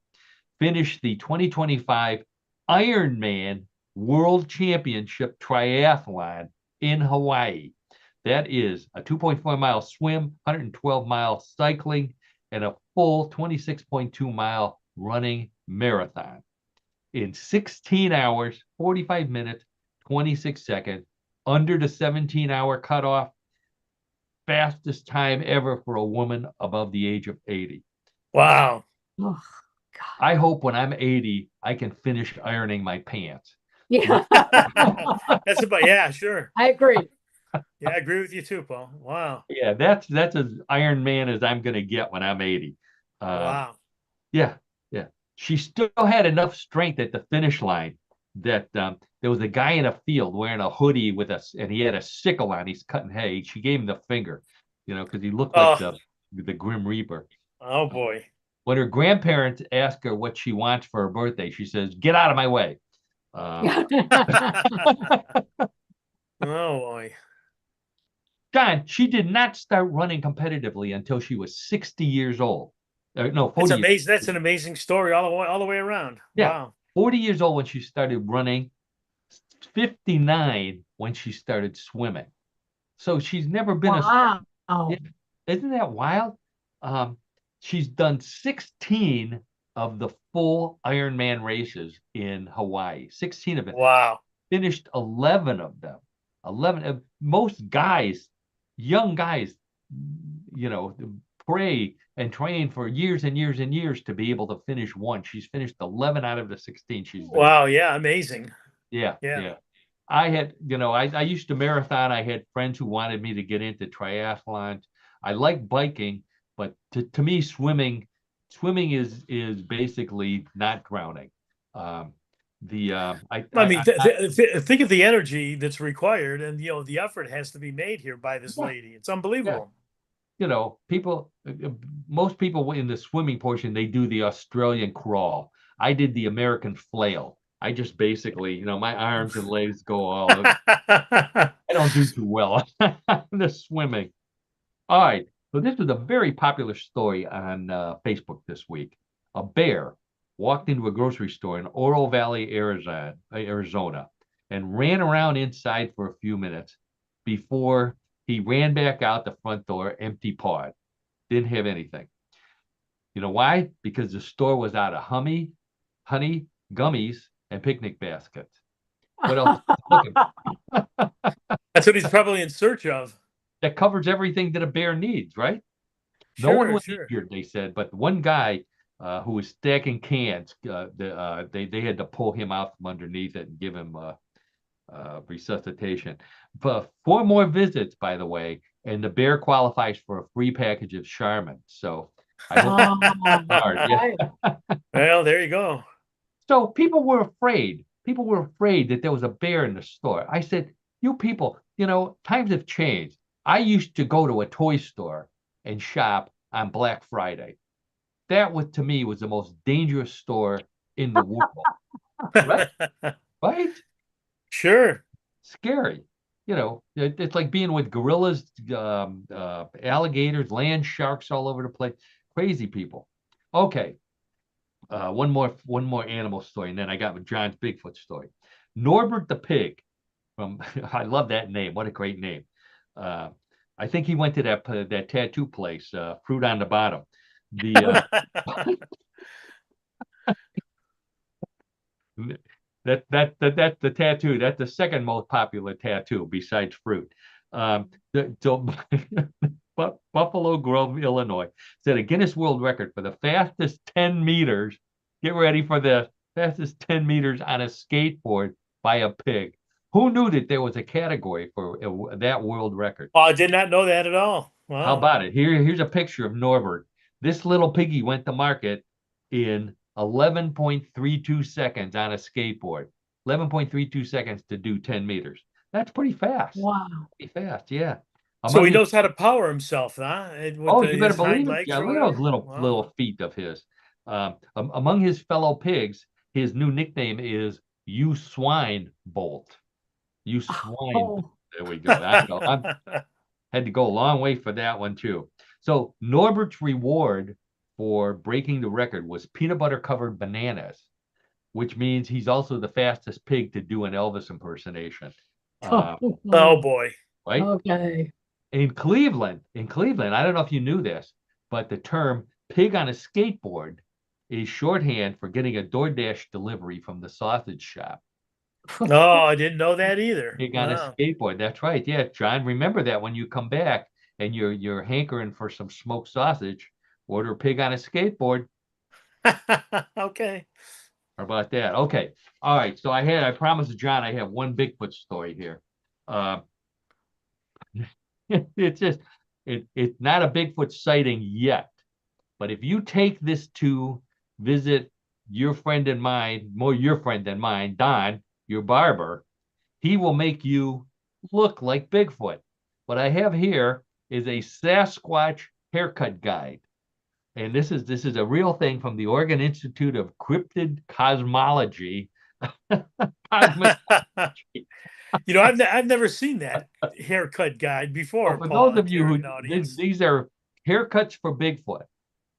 finished the 2025 Ironman World Championship Triathlon in Hawaii. That is a 2.4-mile swim, 112-mile cycling, and a full 26.2-mile running marathon in 16 hours, 45 minutes, 26 seconds, under the 17-hour cutoff. Fastest time ever for a woman above the age of 80. Wow. Oh, I hope when I'm 80, I can finish ironing my pants. yeah. That's about, yeah, sure. I agree. Yeah, I agree with you too, Paul. Wow. Yeah, that's as Iron Man as I'm going to get when I'm 80. Wow. Yeah, yeah. She still had enough strength at the finish line that there was a guy in a field wearing a hoodie and he had a sickle on. He's cutting hay. She gave him the finger, because he looked like Oh, the Grim Reaper. oh boy. When her grandparents ask her what she wants for her birthday, she says, "Get out of my way." Oh boy. John, she did not start running competitively until she was 60 years old. No, 40 That's years. amazing. That's an amazing story all the way around. Yeah, Wow. 40 years old when she started running, 59 when she started swimming. So she's never been Wow. Yeah, isn't that wild? Um, she's done 16 of the full Ironman races in Hawaii. 16 of it. Wow. Finished 11 of them. 11 of most guys, young guys, pray and train for years and years and years to be able to finish one. She's finished 11 out of the 16 she's been. Wow. Yeah. Amazing. Yeah. Yeah. I had, I used to marathon. I had friends who wanted me to get into triathlons. I like biking, but to me, swimming is basically not drowning. Think of the energy that's required, and the effort has to be made here by this lady. It's unbelievable. Most people in the swimming portion, they do the Australian crawl. I did the American flail. I just basically, my arms and legs go all over. I don't do too well on the swimming. All right. So this was a very popular story on Facebook this week. A bear walked into a grocery store in Oro Valley, Arizona, and ran around inside for a few minutes before he ran back out the front door empty-pawed. Didn't have anything. You know why? Because the store was out of honey, gummies, and picnic baskets. What else? That's what he's probably in search of. That covers everything that a bear needs, right? No one was injured, they said, but one guy who was stacking cans, they had to pull him out from underneath it and give him resuscitation. But 4 more visits, by the way, and the bear qualifies for a free package of Charmin. So I hope hard. Yeah. Well, there you go. So people were afraid. People were afraid that there was a bear in the store. I said, you people, times have changed. I used to go to a toy store and shop on Black Friday. That to me was the most dangerous store in the world. Right? Right? Sure. Scary. it's like being with gorillas, alligators, land sharks all over the place. Crazy people. Okay. One more animal story, and then I got John's Bigfoot story. Norbert the pig from I love that name. What a great name. I think he went to that tattoo place, Fruit on the Bottom. The that's the tattoo. That's the second most popular tattoo besides fruit. So Buffalo Grove, Illinois, set a Guinness World Record for the fastest 10 meters. Get ready for the fastest 10 meters on a skateboard by a pig. Who knew that there was a category for that world record? Oh, I did not know that at all. Wow. How about it? Here's a picture of Norbert. This little piggy went to market in 11.32 seconds on a skateboard. 11.32 seconds to do 10 meters. That's pretty fast. Wow. Pretty fast, yeah. So he knows how to power himself, huh? You better believe it. Yeah, look at those little feet of his. Among his fellow pigs, his new nickname is "You Swine Bolt." You swine. Oh. There we go. I had to go a long way for that one too. So Norbert's reward for breaking the record was peanut butter covered bananas, which means he's also the fastest pig to do an Elvis impersonation. Oh boy! Right? Okay. In Cleveland, I don't know if you knew this, but the term "pig on a skateboard" is shorthand for getting a DoorDash delivery from the sausage shop. Oh, I didn't know that either. Pig on a skateboard. That's right. Yeah, John. Remember that when you come back and you're hankering for some smoked sausage, order pig on a skateboard. Okay. How about that? Okay. All right. So I promised John I have one Bigfoot story here. It's not a Bigfoot sighting yet, but if you take this to visit your friend and mine, more your friend than mine, Don, your barber, he will make you look like Bigfoot. What I have here is a Sasquatch haircut guide. And this is a real thing from the Oregon Institute of Cryptid Cosmology. I've never seen that haircut guide before. Well, for those of you who these are haircuts for Bigfoot.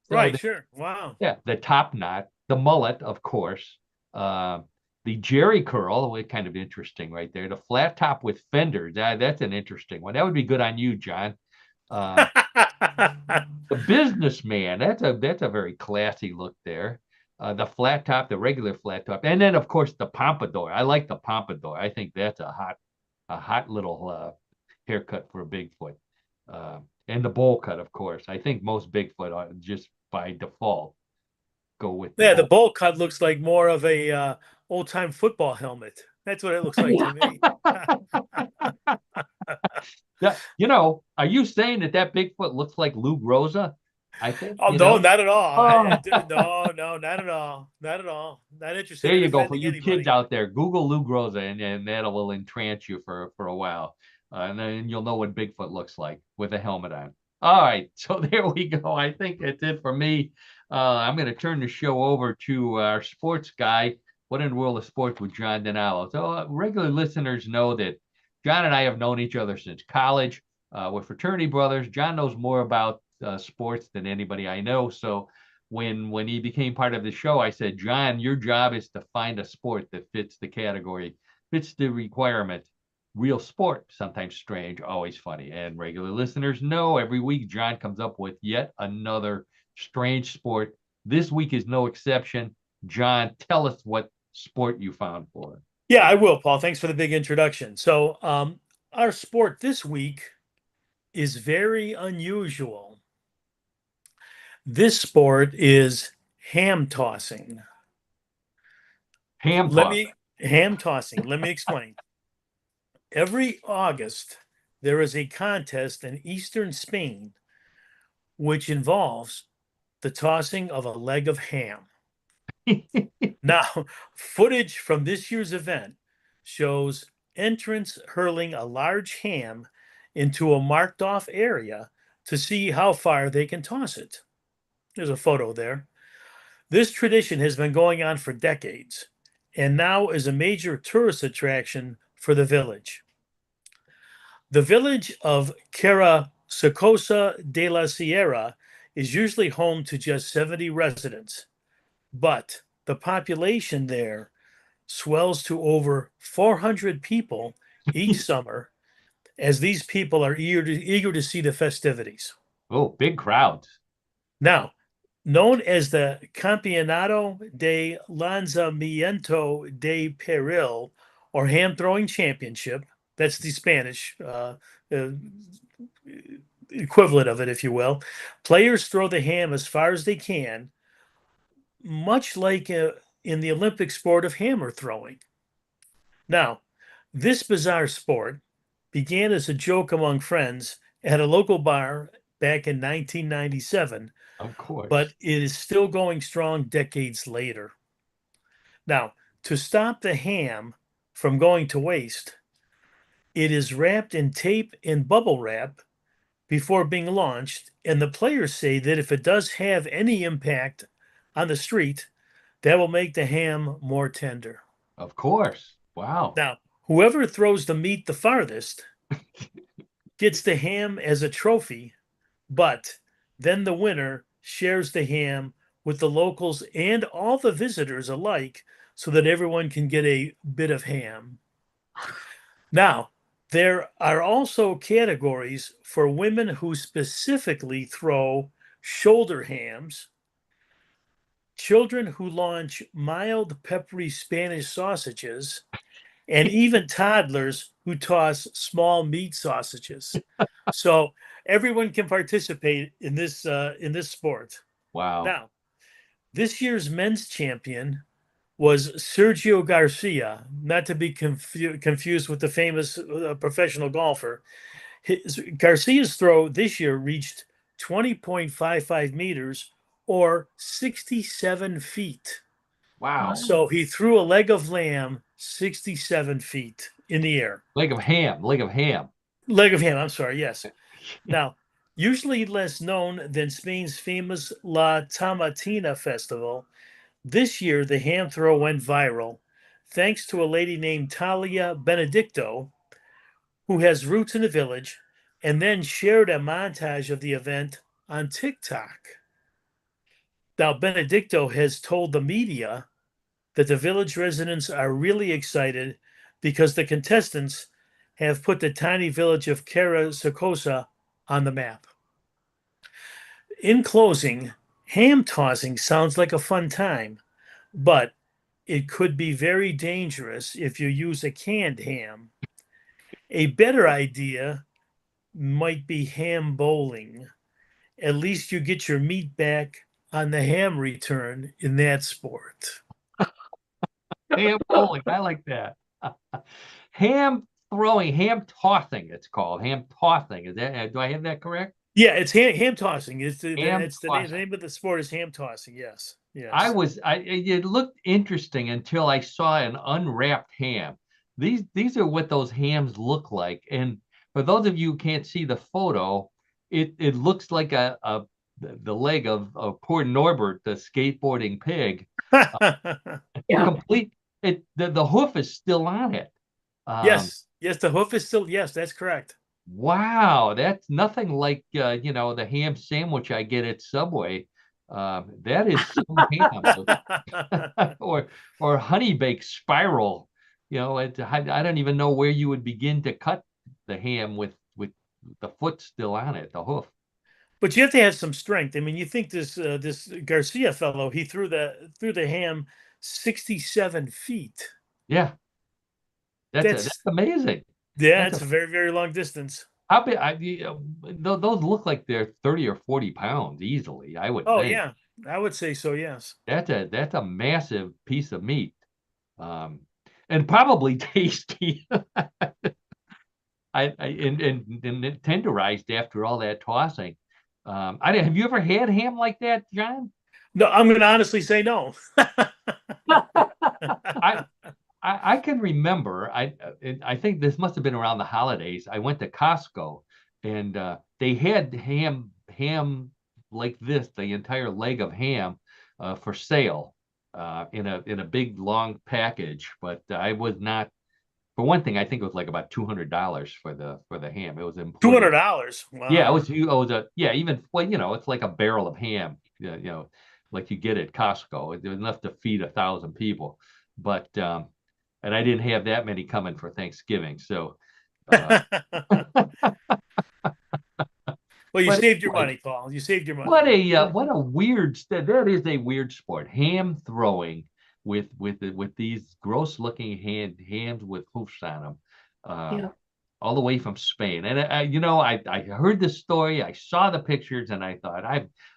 So right, sure. Wow. Yeah, the top knot, the mullet, of course, the Jerry curl, kind of interesting right there. The flat top with fenders, that's an interesting one. That would be good on you, John. The businessman, that's a very classy look there. The flat top, the regular flat top, and then of course the pompadour. I like the pompadour. I think that's a hot little haircut for a Bigfoot. And the bowl cut, of course. I think most Bigfoot are just by default go with the bowl cut looks like more of a old-time football helmet. That's what it looks like to me. Yeah, are you saying that Bigfoot looks like Lou Groza? I think. Oh no, not at all. Oh. No, not at all. Not at all. Not interested. There you go. For you kids out there, Google Lou Groza, and that will entrance you for a while, and then you'll know what Bigfoot looks like with a helmet on. All right, so there we go. I think that's it for me. I'm going to turn the show over to our sports guy. What in the world of sports with John Denalo? So regular listeners know that John and I have known each other since college. We're fraternity brothers. John knows more about sports than anybody I know. So when he became part of the show, I said, John, your job is to find a sport that fits the category, fits the requirement. Real sport, sometimes strange, always funny. And regular listeners know every week John comes up with yet another strange sport. This week is no exception. John, tell us what sport you found for us. Yeah, I will, Paul. Thanks for the big introduction. So our sport this week is very unusual. This sport is ham tossing. Ham tossing. Let me explain. Every August, there is a contest in eastern Spain which involves the tossing of a leg of ham. Now, footage from this year's event shows entrants hurling a large ham into a marked off area to see how far they can toss it. There's a photo there. This tradition has been going on for decades and now is a major tourist attraction for the village. The village of Carrascosa de la Sierra is usually home to just 70 residents, but the population there swells to over 400 people each summer as these people are eager to see the festivities. Oh, big crowds. Now, known as the Campeonato de Lanzamiento de Peril, or Ham Throwing Championship, that's the Spanish uh, equivalent of it, if you will. Players throw the ham as far as they can, much like in the Olympic sport of hammer throwing. Now, this bizarre sport began as a joke among friends at a local bar back in 1997, Of course. but it is still going strong decades later. Now, to stop the ham from going to waste, it is wrapped in tape and bubble wrap before being launched, and the players say that if it does have any impact on the street, that will make the ham more tender. Of course. Wow. Now, whoever throws the meat the farthest gets the ham as a trophy, but then the winner shares the ham with the locals and all the visitors alike so that everyone can get a bit of ham. Now, there are also categories for women who specifically throw shoulder hams, children who launch mild peppery Spanish sausages, and even toddlers who toss small meat sausages. So everyone can participate in this sport. Wow. Now, this year's men's champion was Sergio Garcia, not to be confused with the famous professional golfer. Garcia's throw this year reached 20.55 meters or 67 feet. Wow. So he threw a leg of lamb 67 feet in the air. Leg of ham. Leg of ham. Leg of ham, I'm sorry, yes. Now, usually less known than Spain's famous La Tomatina festival, this year the ham throw went viral thanks to a lady named Talia Benedicto, who has roots in the village, and then shared a montage of the event on TikTok. Now, Benedicto has told the media that the village residents are really excited because the contestants have put the tiny village of Carrascosa on the map. In closing, ham tossing sounds like a fun time, but it could be very dangerous if you use a canned ham. A better idea might be ham bowling. At least you get your meat back on the ham return in that sport. Ham bowling. I like that. Ham throwing, ham tossing, it's called. Ham tossing. Is that, do I have that correct? Yeah, it's ham tossing. It's the tossing. name of the sport is ham tossing. Yes. Yes. It looked interesting until I saw an unwrapped ham. These are what those hams look like. And for those of you who can't see the photo, it looks like the leg of poor Norbert, the skateboarding pig. Yeah. Complete. The hoof is still on it. Yes. Yes, the hoof is still, yes, that's correct. Wow, that's nothing like the ham sandwich I get at Subway. That is some ham. or honey baked spiral. I don't even know where you would begin to cut the ham with the foot still on it, the hoof. But you have to have some strength. I mean, you think this Garcia fellow, he threw the ham 67 feet. Yeah. That's amazing. Yeah, it's a very, very long distance. How big? Those look like they're 30 or 40 pounds easily, I would think. Yeah, I would say so, yes. That's a massive piece of meat. And probably tasty. And tenderized after all that tossing. Have you ever had ham like that, John? No, I'm going to honestly say no. I can remember. I think this must have been around the holidays. I went to Costco, and they had ham like this, the entire leg of ham, for sale, in a big long package. But I was not For one thing, I think it was like about $200 for the ham. It was imported. $200. Wow. Yeah, even well, it's like a barrel of ham, like you get at Costco. It was enough to feed 1,000 people, but and I didn't have that many coming for Thanksgiving, so. Well, you But saved your anyway, money, Paul. You saved your money. what a weird that is a weird sport. Ham throwing with these gross looking hams with hoofs on them. Yeah. All the way from Spain. And I heard this story, I saw the pictures, and I thought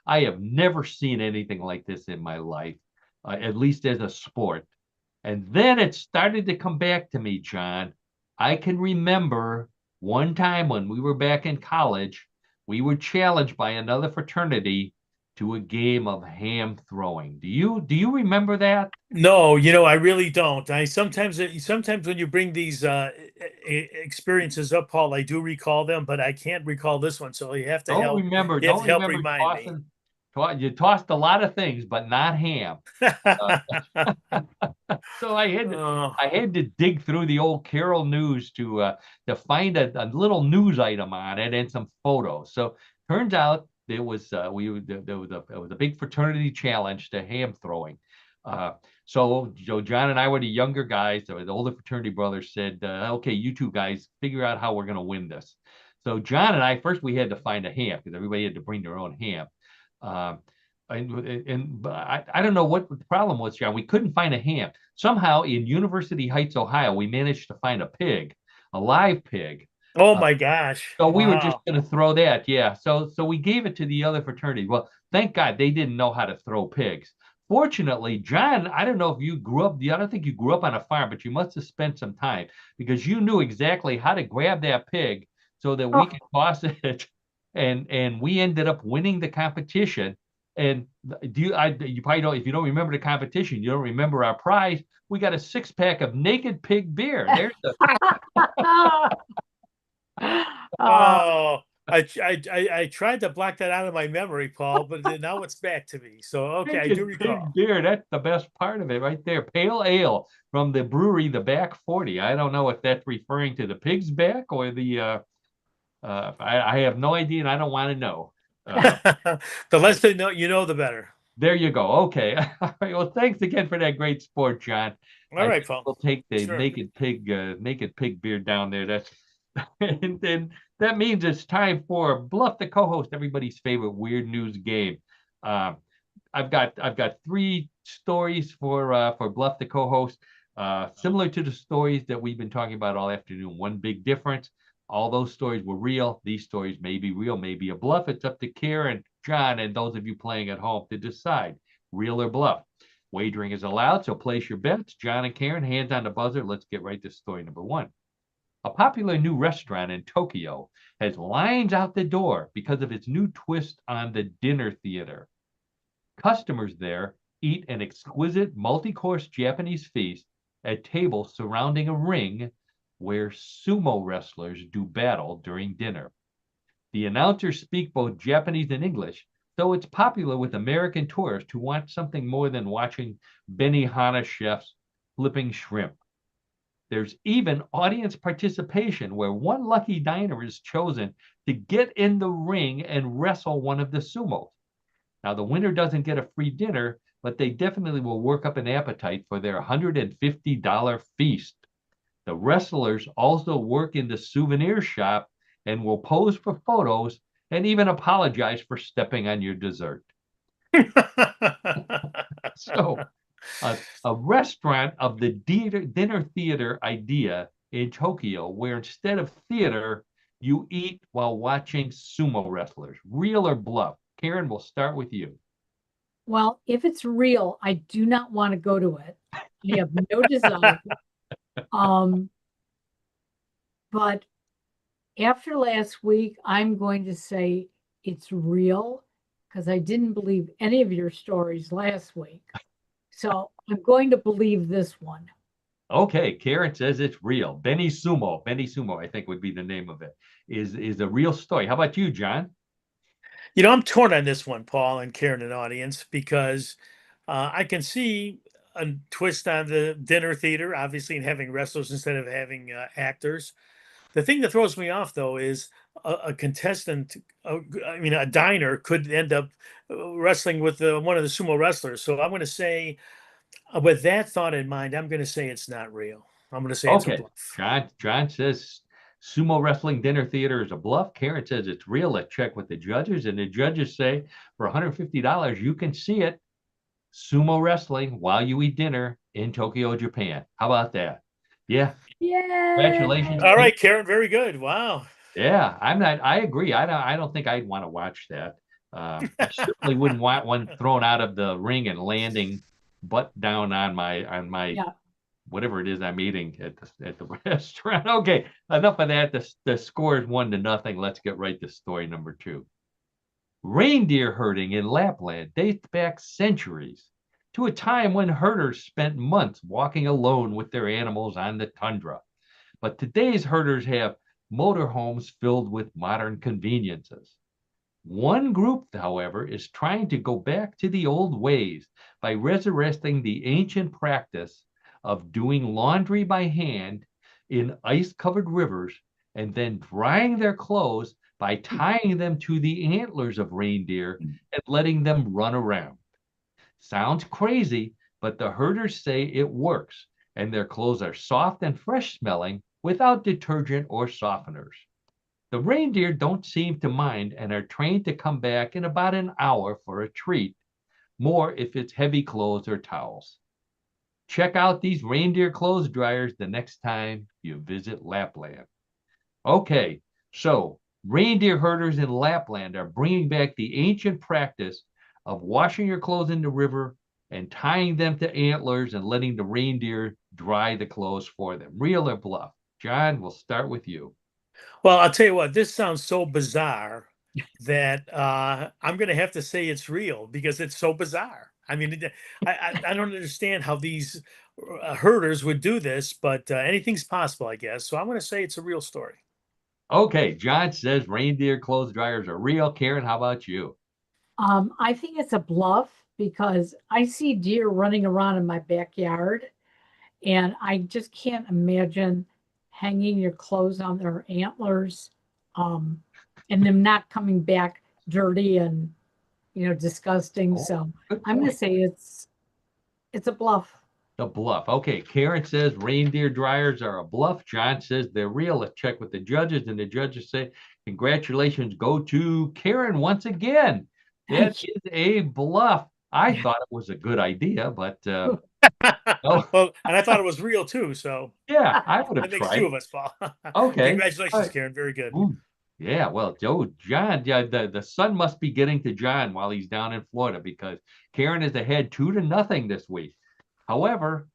I have never seen anything like this in my life, at least as a sport. And then it started to come back to me, John. I can remember one time when we were back in college, we were challenged by another fraternity to a game of ham throwing. Do you remember that? No, I really don't. Sometimes when you bring these experiences up, Paul, I do recall them, but I can't recall this one. So you have to Don't help. remember. You have Don't to help remember remind me. You tossed a lot of things, but not ham. So I had to dig through the old Carroll News to find a little news item on it and some photos. So turns out there was there was a big fraternity challenge to ham throwing. So John and I were the younger guys. The older fraternity brothers said, "Okay, you two guys figure out how we're going to win this." So John and I first we had to find a ham because everybody had to bring their own ham. But I don't know what the problem was, John. We couldn't find a ham. Somehow in University Heights, Ohio, we managed to find a live pig. Oh my gosh. So we were just Wow. going to throw that. Yeah. So we gave it to the other fraternity. Well, thank God they didn't know how to throw pigs. Fortunately, John, I don't know if you grew up, I don't think you grew up on a farm, but you must have spent some time because you knew exactly how to grab that pig so that we could toss it. And we ended up winning the competition. And you probably don't, if you don't remember the competition, you don't remember our prize. We got a 6-pack of Naked Pig beer. There's the Oh, I tried to block that out of my memory, Paul, but now it's back to me. So okay, I do Naked recall. Pig beer. That's the best part of it right there. Pale ale from the brewery, the Back 40. I don't know if that's referring to the pig's back or the I have no idea and I don't want to know. The less they know, the better. There you go. Okay. All right. Well, thanks again for that great sport, John. All right, Paul. We'll take the Sure. Naked Pig beer down there. That's and then that means it's time for Bluff the co-host, everybody's favorite weird news game. I've got 3 stories for Bluff the co-host, similar to the stories that we've been talking about all afternoon. One big difference: all those stories were real. These stories may be real, may be a bluff. It's up to Karen, John, and those of you playing at home to decide real or bluff. Wagering is allowed, so place your bets. John and Karen, hands on the buzzer. Let's get right to story number 1. A popular new restaurant in Tokyo has lines out the door because of its new twist on the dinner theater. Customers there eat an exquisite multi-course Japanese feast at tables surrounding a ring where sumo wrestlers do battle during dinner. The announcers speak both Japanese and English, so it's popular with American tourists who want something more than watching Benihana chefs flipping shrimp. There's even audience participation where one lucky diner is chosen to get in the ring and wrestle one of the sumos. Now, the winner doesn't get a free dinner, but they definitely will work up an appetite for their $150 feast. The wrestlers also work in the souvenir shop and will pose for photos and even apologize for stepping on your dessert. So, a restaurant of the dinner theater idea in Tokyo, where instead of theater, you eat while watching sumo wrestlers. Real or bluff? Karen, we'll start with you. Well, if it's real, I do not want to go to it. I have no desire. But after last week, I'm going to say it's real because I didn't believe any of your stories last week. So I'm going to believe this one. Okay, Karen says it's real. Benny Sumo, I think would be the name of it, is a real story. How about you, John? I'm torn on this one, Paul and Karen and audience, because I can see a twist on the dinner theater, obviously, and having wrestlers instead of having actors. The thing that throws me off, though, is a contestant, I mean, a diner could end up wrestling with one of the sumo wrestlers. So I'm going to say, with that thought in mind, I'm going to say it's not real. I'm going to say it's a Okay. bluff. John says sumo wrestling dinner theater is a bluff. Karen says it's real. Let's check with the judges. And the judges say for $150, you can see it. Sumo wrestling while you eat dinner in Tokyo, Japan. How about that? Yeah. Congratulations. All right, Karen. Very good. Wow. Yeah, I agree. I don't think I'd want to watch that. I certainly wouldn't want one thrown out of the ring and landing butt down on my Yeah. whatever it is I'm eating at the restaurant. Okay, enough of that. The score is 1-0. Let's get right to story number 2. Reindeer herding in Lapland dates back centuries to a time when herders spent months walking alone with their animals on the tundra. But today's herders have motorhomes filled with modern conveniences. One group, however, is trying to go back to the old ways by resurrecting the ancient practice of doing laundry by hand in ice-covered rivers and then drying their clothes by tying them to the antlers of reindeer and letting them run around. Sounds crazy, but the herders say it works, and their clothes are soft and fresh smelling without detergent or softeners. The reindeer don't seem to mind and are trained to come back in about an hour for a treat, more if it's heavy clothes or towels. Check out these reindeer clothes dryers the next time you visit Lapland. Okay, so reindeer herders in Lapland are bringing back the ancient practice of washing your clothes in the river and tying them to antlers and letting the reindeer dry the clothes for them. Real or bluff? John, we'll start with you. Well, I'll tell you what, this sounds so bizarre that I'm going to have to say it's real because it's so bizarre. I mean, I don't understand how these herders would do this, but anything's possible, I guess. So I'm going to say it's a real story. Okay, John says reindeer clothes dryers are real. Karen, how about you? I think it's a bluff because I see deer running around in my backyard, and I just can't imagine hanging your clothes on their antlers, um, and them not coming back dirty and disgusting. So Good I'm going to point. say it's a bluff. The bluff. Okay, Karen says reindeer dryers are a bluff. John says they're real. Let's check with the judges, and the judges say, congratulations go to Karen once again. That is a bluff. I thought it was a good idea, but no. Well, and I thought it was real too. So Yeah, I would have that makes tried. 2 of us, Paul. Okay. Congratulations, Karen. Very good. Ooh. Yeah, well, John, yeah, the sun must be getting to John while he's down in Florida because Karen is ahead 2-0 this week. However,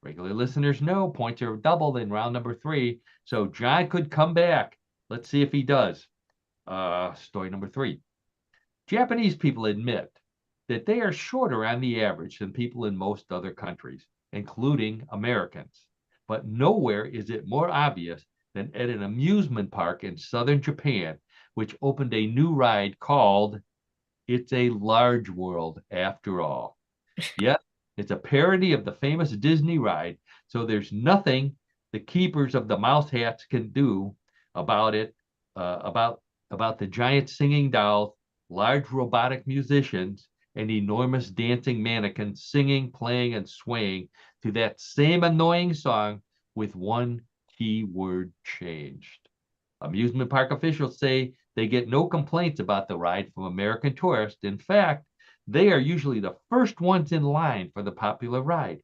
regular listeners know points are doubled in round number 3, so John could come back. Let's see if he does. Story number 3. Japanese people admit that they are shorter on the average than people in most other countries, including Americans. But nowhere is it more obvious than at an amusement park in southern Japan, which opened a new ride called It's a Large World After All. Yes, it's a parody of the famous Disney ride, so there's nothing the keepers of the mouse hats can do about it, about the giant singing dolls, large robotic musicians, and enormous dancing mannequins singing, playing, and swaying to that same annoying song with one key word changed. Amusement park officials say they get no complaints about the ride from American tourists. In fact, they are usually the first ones in line for the popular ride.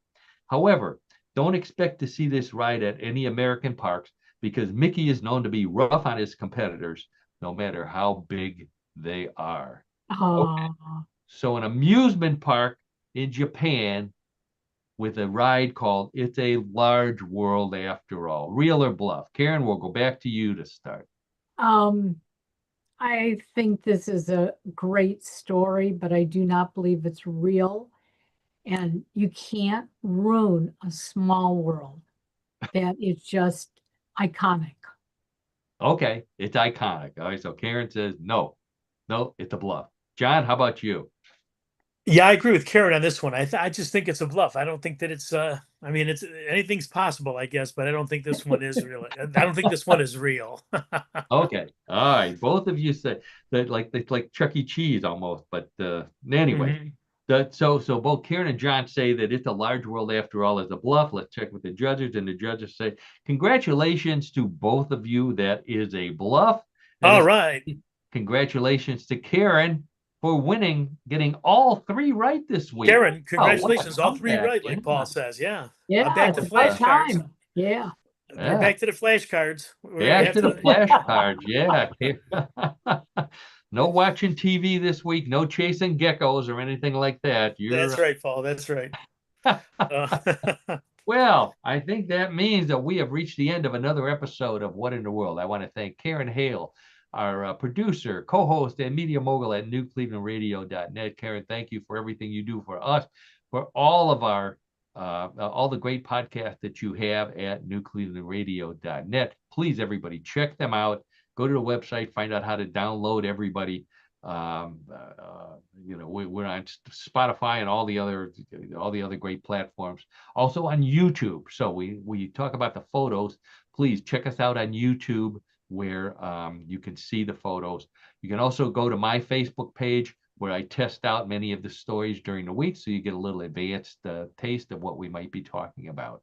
However, don't expect to see this ride at any American parks because Mickey is known to be rough on his competitors, no matter how big they are. Okay. So an amusement park in Japan with a ride called It's a Large World After All. Real or bluff? Karen, we'll go back to you to start. I think this is a great story, but I do not believe it's real. And you can't ruin a small world that is just iconic. Okay, it's iconic. All right, so Karen says no, it's a bluff. John, how about you? Yeah, I agree with Karen on this one. I just think it's a bluff. I don't think that it's I mean, it's anything's possible, I guess, but I don't think this one is real. I don't think this one is real. Okay, all right. Both of you said that like Chuck E. Cheese almost, but anyway. So both Karen and John say that it's a large world after all is a bluff. Let's check with the judges, and the judges say, congratulations to both of you. That is a bluff. All right. Congratulations to Karen for winning, getting all three right this week. Karen, congratulations. All three right, like Paul says. Yeah. Yeah, back to flashcards. Yeah. We're back to the flashcards. Back to the flashcards. Yeah. No watching TV this week. No chasing geckos or anything like that. That's right, Paul. That's right. Well, I think that means that we have reached the end of another episode of What in the World. I want to thank Karen Hale, our producer, co-host, and media mogul at newclevelandradio.net. Karen, thank you for everything you do for us, for all of our all the great podcasts that you have at newclevelandradio.net. Please, everybody, check them out. Go to the website, find out how to download everybody. We're on Spotify and all the other great platforms. Also on YouTube. So we talk about the photos. Please check us out on YouTube, where you can see the photos. You can also go to my Facebook page, where I test out many of the stories during the week, so you get a little advanced taste of what we might be talking about.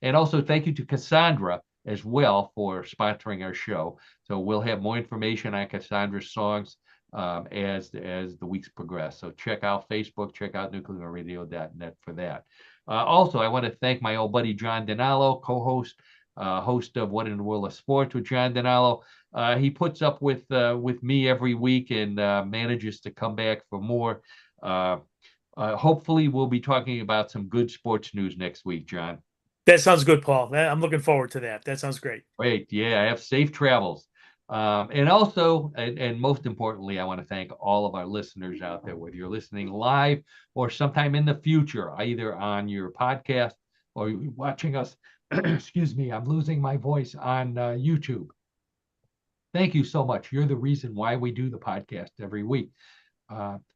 And also thank you to Cassandra as well for sponsoring our show. So we'll have more information on Cassandra's songs as the weeks progress. So check out Facebook, check out newclevelandradio.net for that. Also, I want to thank my old buddy John Dinalo, co-host, host of What in the World of Sports with John Dinalo. He puts up with me every week and manages to come back for more. Hopefully, we'll be talking about some good sports news next week, John. That sounds good, Paul. I'm looking forward to that. That sounds great. Great. Yeah, have safe travels. And also, and most importantly, I want to thank all of our listeners out there, whether you're listening live or sometime in the future, either on your podcast or you're watching us, excuse me, I'm losing my voice, on YouTube. Thank you so much. You're the reason why we do the podcast every week.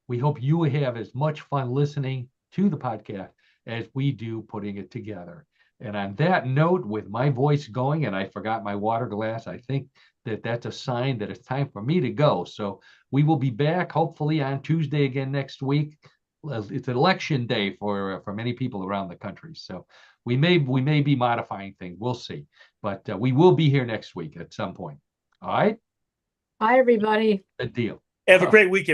We hope you have as much fun listening to the podcast as we do putting it together. And on that note, with my voice going, and I forgot my water glass, I think that's a sign that it's time for me to go. So we will be back hopefully on Tuesday again next week. It's election day for many people around the country. So we may be modifying things. We'll see. But we will be here next week at some point. All right. Bye, everybody. Good deal. Have a great weekend.